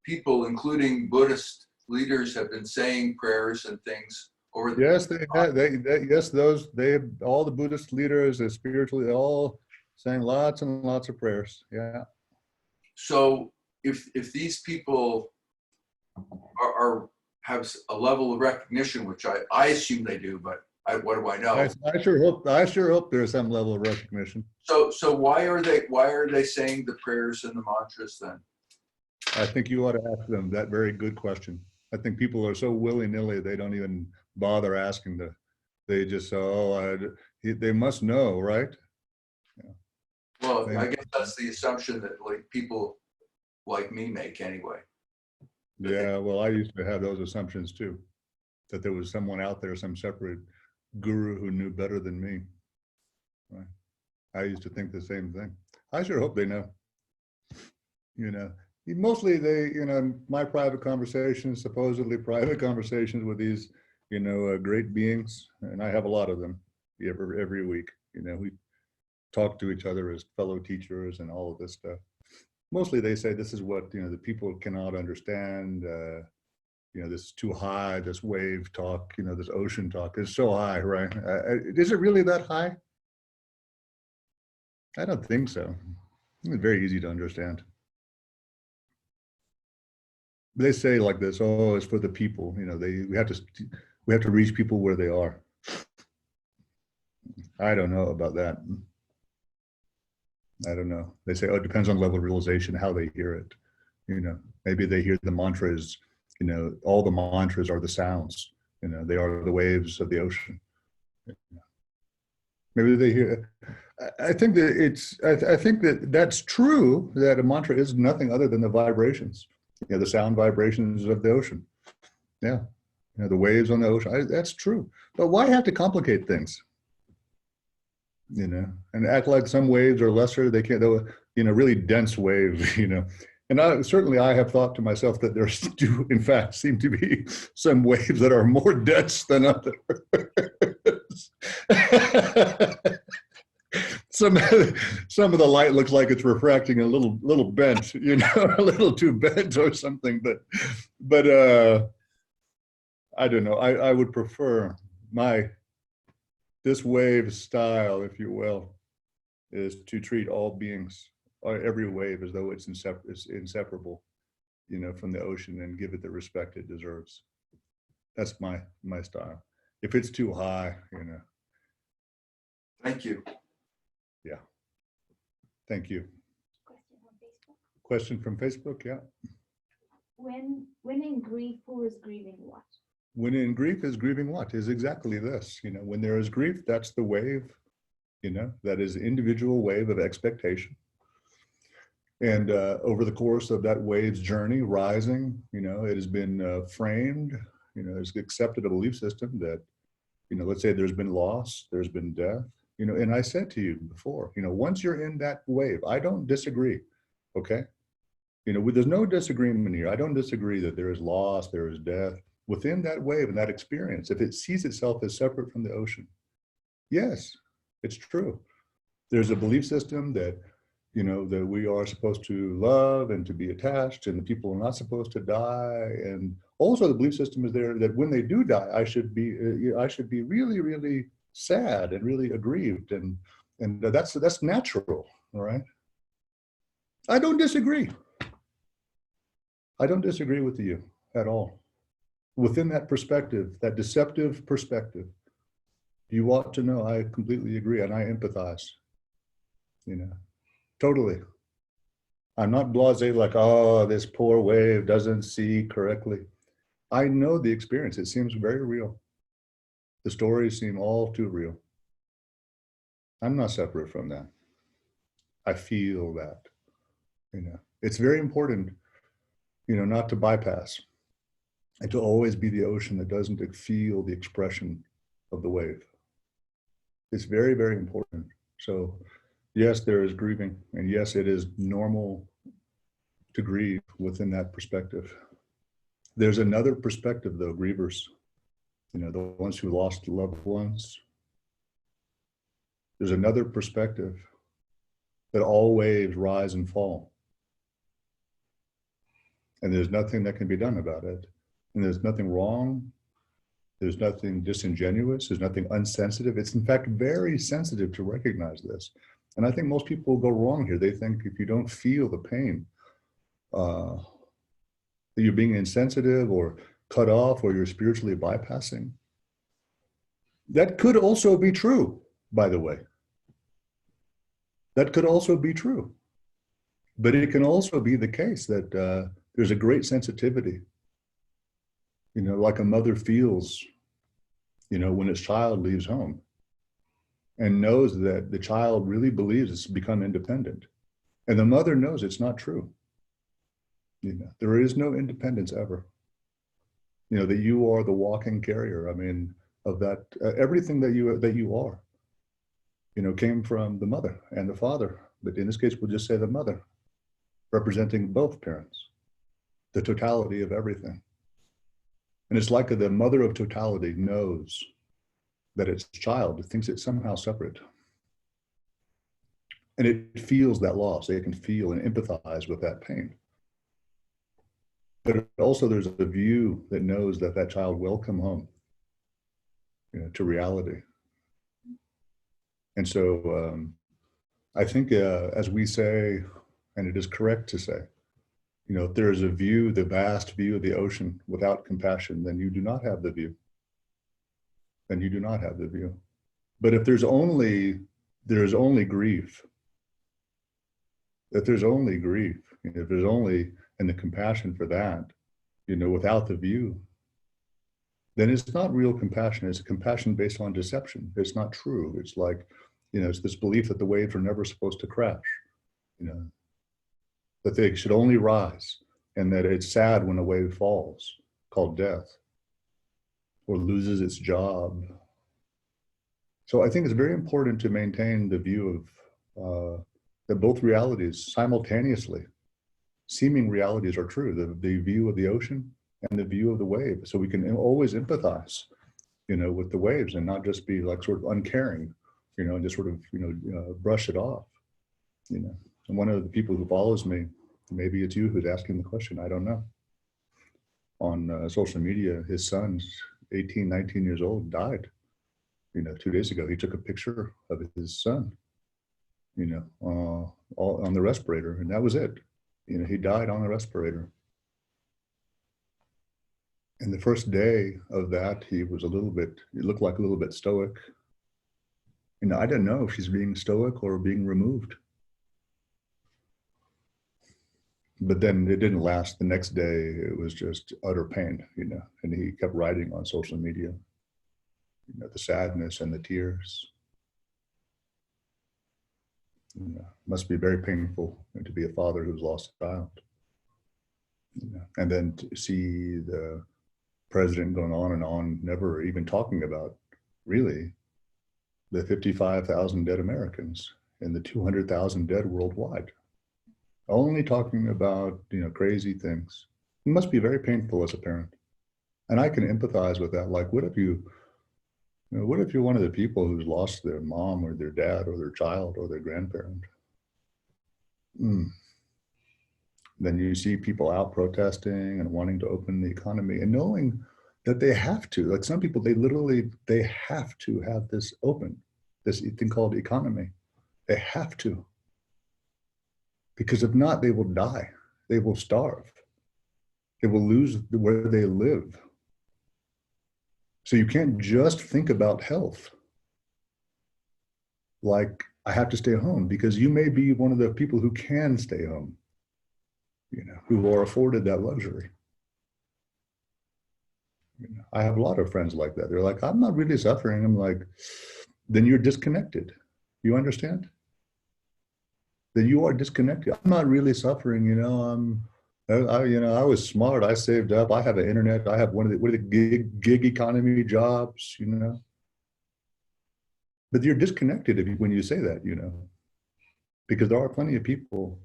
Speaker 2: people, including Buddhist leaders, have been saying prayers and things over the.
Speaker 1: Yes, yes, all the Buddhist leaders, the spiritually, all saying lots and lots of prayers. Yeah.
Speaker 2: So if these people are have a level of recognition, which I assume they do, but what do I know?
Speaker 1: I sure hope there's some level of recognition.
Speaker 2: So why are they saying the prayers and the mantras then?
Speaker 1: I think you ought to ask them that very good question. I think people are so willy-nilly, they don't even bother asking they just say, they must know, right? Yeah.
Speaker 2: Well, I guess that's the assumption that like people like me make anyway.
Speaker 1: Yeah, well, I used to have those assumptions too, that there was someone out there, some separate guru who knew better than me. Right? I used to think the same thing. I sure hope they know. Mostly my private conversations, supposedly private conversations with these, great beings, and I have a lot of them every week. We talk to each other as fellow teachers and all of this stuff. Mostly they say this is what, the people cannot understand. This is too high, this wave talk, this ocean talk is so high, right? Is it really that high? I don't think so. It's very easy to understand. They say like this, oh, it's for the people, we have to reach people where they are. I don't know about that. I don't know. They say, oh, it depends on level of realization, how they hear it. Maybe they hear the mantras, all the mantras are the sounds, they are the waves of the ocean. Maybe they hear, I think that that's true, that a mantra is nothing other than the vibrations, the sound vibrations of the ocean. Yeah. The waves on the ocean. That's true. But why have to complicate things? And act like some waves are lesser. They can't, really dense waves, And I have thought to myself that there do, in fact, seem to be some waves that are more dense than others. Some of the light looks like it's refracting a little bent, a little too bent or something. But I don't know. I would prefer this wave style, if you will, is to treat all beings, or every wave, as though it's inseparable, from the ocean, and give it the respect it deserves. That's my style. If it's too high,
Speaker 2: Thank you.
Speaker 1: Yeah. Thank you. Question from Facebook, yeah.
Speaker 3: When in grief, who is grieving what?
Speaker 1: When in grief is grieving what? Is exactly this. When there is grief, that's the wave, that is the individual wave of expectation. And over the course of that wave's journey, rising, it has been framed, it's accepted a belief system that, let's say there's been loss, there's been death, and I said to you before, once you're in that wave, I don't disagree, okay? There's no disagreement here. I don't disagree that there is loss, there is death. Within that wave and that experience, if it sees itself as separate from the ocean, yes, it's true. There's a belief system that, that we are supposed to love and to be attached, and the people are not supposed to die. And also the belief system is there that when they do die, I should be really, really sad and really aggrieved. And that's natural, all right? I don't disagree. I don't disagree with you at all. Within that perspective, that deceptive perspective, you ought to know I completely agree and I empathize, totally. I'm not blasé like, oh, this poor wave doesn't see correctly. I know the experience. It seems very real. The stories seem all too real. I'm not separate from that. I feel that, It's very important, not to bypass and to always be the ocean that doesn't feel the expression of the wave. It's very, very important. So yes, there is grieving, and yes, it is normal to grieve within that perspective. There's another perspective though, grievers, the ones who lost loved ones. There's another perspective that all waves rise and fall. and there's nothing that can be done about it. And there's nothing wrong. There's nothing disingenuous. There's nothing unsensitive. It's in fact very sensitive to recognize this. And I think most people go wrong here. They think if you don't feel the pain, that you're being insensitive or cut off or you're spiritually bypassing. That could also be true, by the way. That could also be true. But it can also be the case that there's a great sensitivity, like a mother feels, when its child leaves home and knows that the child really believes it's become independent. And the mother knows it's not true. There is no independence ever. That you are the walking carrier. I mean, of that, everything that you are, came from the mother and the father. But in this case, we'll just say the mother, representing both parents, the totality of everything. And it's like the mother of totality knows that its child thinks it's somehow separate. And it feels that loss. It can feel and empathize with that pain. But also there's a view that knows that that child will come home, to reality. And so I think as we say, and it is correct to say, if there is a view, the vast view of the ocean without compassion, then you do not have the view. Then you do not have the view. But if there's only grief, if there's only grief, if there's only, and the compassion for that, without the view, then it's not real compassion. It's a compassion based on deception. It's not true. It's like, it's this belief that the waves are never supposed to crash, that they should only rise, and that it's sad when a wave falls, called death, or loses its job. So I think it's very important to maintain the view of that both realities simultaneously, seeming realities are true, the view of the ocean and the view of the wave. So we can always empathize, with the waves and not just be like sort of uncaring, and just sort of, brush it off, And one of the people who follows me, maybe it's you who's asking the question, I don't know. On social media, his son's 18, 19 years old, died, 2 days ago. He took a picture of his son, all on the respirator, and that was it. He died on the respirator. And the first day of that, he was he looked like a little bit stoic. I didn't know if she's being stoic or being removed. But then it didn't last. The next day, it was just utter pain, and he kept writing on social media, the sadness and the tears. Must be very painful to be a father who's lost a child. And then to see the president going on and on, never even talking about really the 55,000 dead Americans and the 200,000 dead worldwide. Only talking about, crazy things. It must be very painful as a parent. And I can empathize with that. Like, what if you're one of the people who's lost their mom or their dad or their child or their grandparent? Then you see people out protesting and wanting to open the economy and knowing that they have to. Like some people, they have to have this open, this thing called economy. They have to. Because if not, they will die. They will starve. They will lose where they live. So you can't just think about health. Like, I have to stay home, because you may be one of the people who can stay home, who are afforded that luxury. I have a lot of friends like that. They're like, I'm not really suffering. I'm like, then you're disconnected. You understand? Then you are disconnected. I'm not really suffering, I was smart. I saved up. I have an internet. I have one of the gig economy jobs, But you're disconnected when you say that, because there are plenty of people.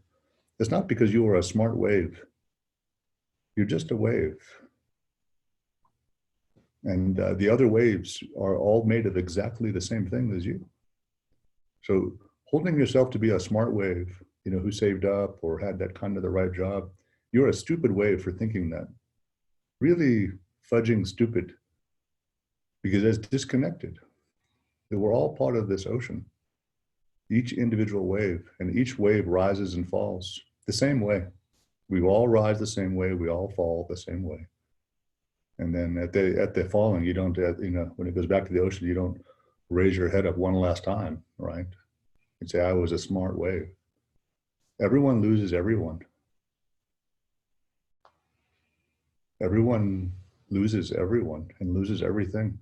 Speaker 1: It's not because you are a smart wave. You're just a wave. And the other waves are all made of exactly the same thing as you. So holding yourself to be a smart wave, who saved up or had that kind of the right job, You're a stupid wave for thinking that. Really fudging stupid, because it's disconnected. That we're all part of this ocean. Each individual wave, and each wave rises and falls the same way. We all rise the same way. We all fall the same way. And then at the falling, you don't, when it goes back to the ocean, you don't raise your head up one last time, right? And say, I was a smart wave. Everyone loses everyone. Everyone loses everyone and loses everything.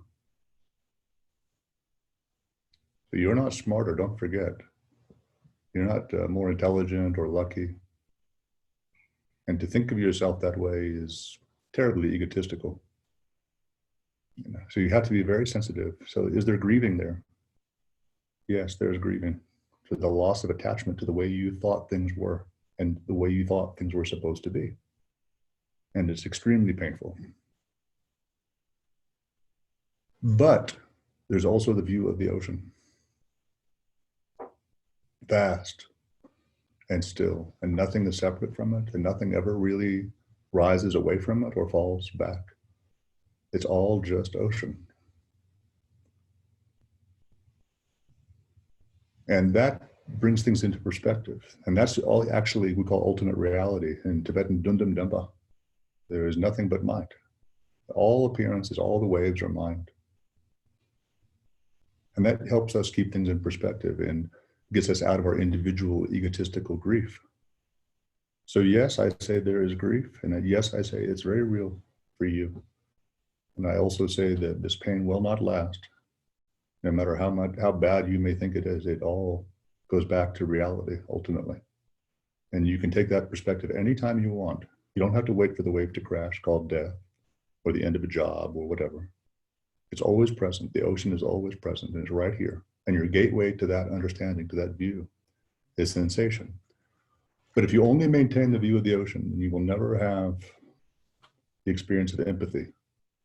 Speaker 1: But you're not smarter, don't forget. You're not more intelligent or lucky. And to think of yourself that way is terribly egotistical. So you have to be very sensitive. So is there grieving there? Yes, there's grieving. For the loss of attachment to the way you thought things were and the way you thought things were supposed to be. And it's extremely painful. But there's also the view of the ocean. Vast and still, and nothing is separate from it, and nothing ever really rises away from it or falls back. It's all just ocean. And that brings things into perspective. And that's all actually we call ultimate reality. In Tibetan, Dundam Dumpa. There is nothing but mind. All appearances, all the waves are mind. And that helps us keep things in perspective and gets us out of our individual egotistical grief. So yes, I say there is grief. And yes, I say it's very real for you. And I also say that this pain will not last. No matter how bad you may think it is, it all goes back to reality ultimately. And you can take that perspective anytime you want. You don't have to wait for the wave to crash called death or the end of a job or whatever. It's always present. The ocean is always present and it's right here. And your gateway to that understanding, to that view, is sensation. But if you only maintain the view of the ocean, you will never have the experience of empathy,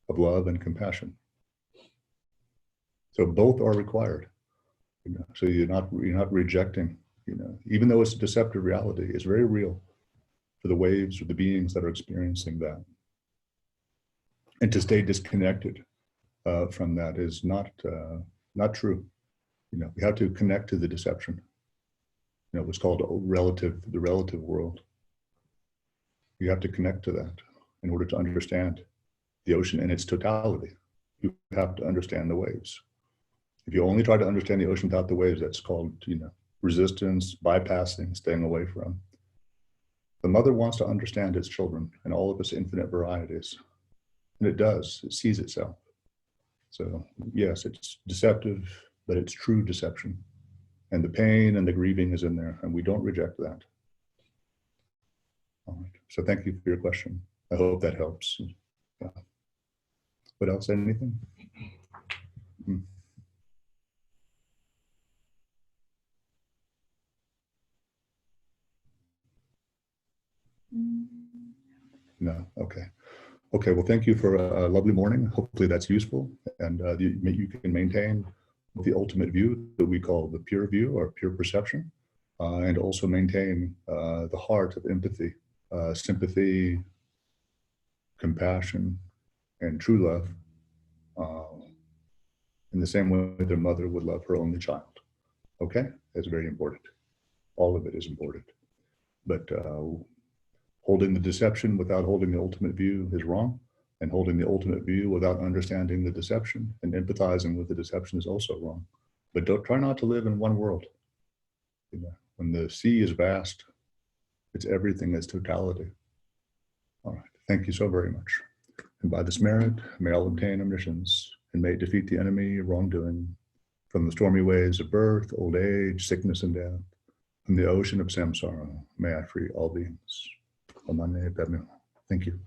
Speaker 1: of love and compassion. So both are required. So you're not rejecting, even though it's a deceptive reality, it's very real for the waves or the beings that are experiencing that. And to stay disconnected from that is not true. We have to connect to the deception. What's called the relative world. You have to connect to that in order to understand the ocean in its totality. You have to understand the waves. If you only try to understand the ocean without the waves, that's called, resistance, bypassing, staying away from. The mother wants to understand its children and all of its infinite varieties. And it does, it sees itself. So yes, it's deceptive, but it's true deception. And the pain and the grieving is in there, and we don't reject that. All right, so thank you for your question. I hope that helps. Yeah. What else, anything? No, okay. Okay, well, thank you for a lovely morning. Hopefully that's useful, and you can maintain the ultimate view that we call the pure view or pure perception, and also maintain the heart of empathy, sympathy, compassion, and true love in the same way their mother would love her only child. Okay, that's very important. All of it is important. But holding the deception without holding the ultimate view is wrong. And holding the ultimate view without understanding the deception and empathizing with the deception is also wrong. But try not to live in one world. When the sea is vast, it's everything as totality. All right, thank you so very much. And by this merit, may all obtain omniscience, and may it defeat the enemy of wrongdoing, from the stormy waves of birth, old age, sickness, and death, from the ocean of samsara, may I free all beings. Thank you.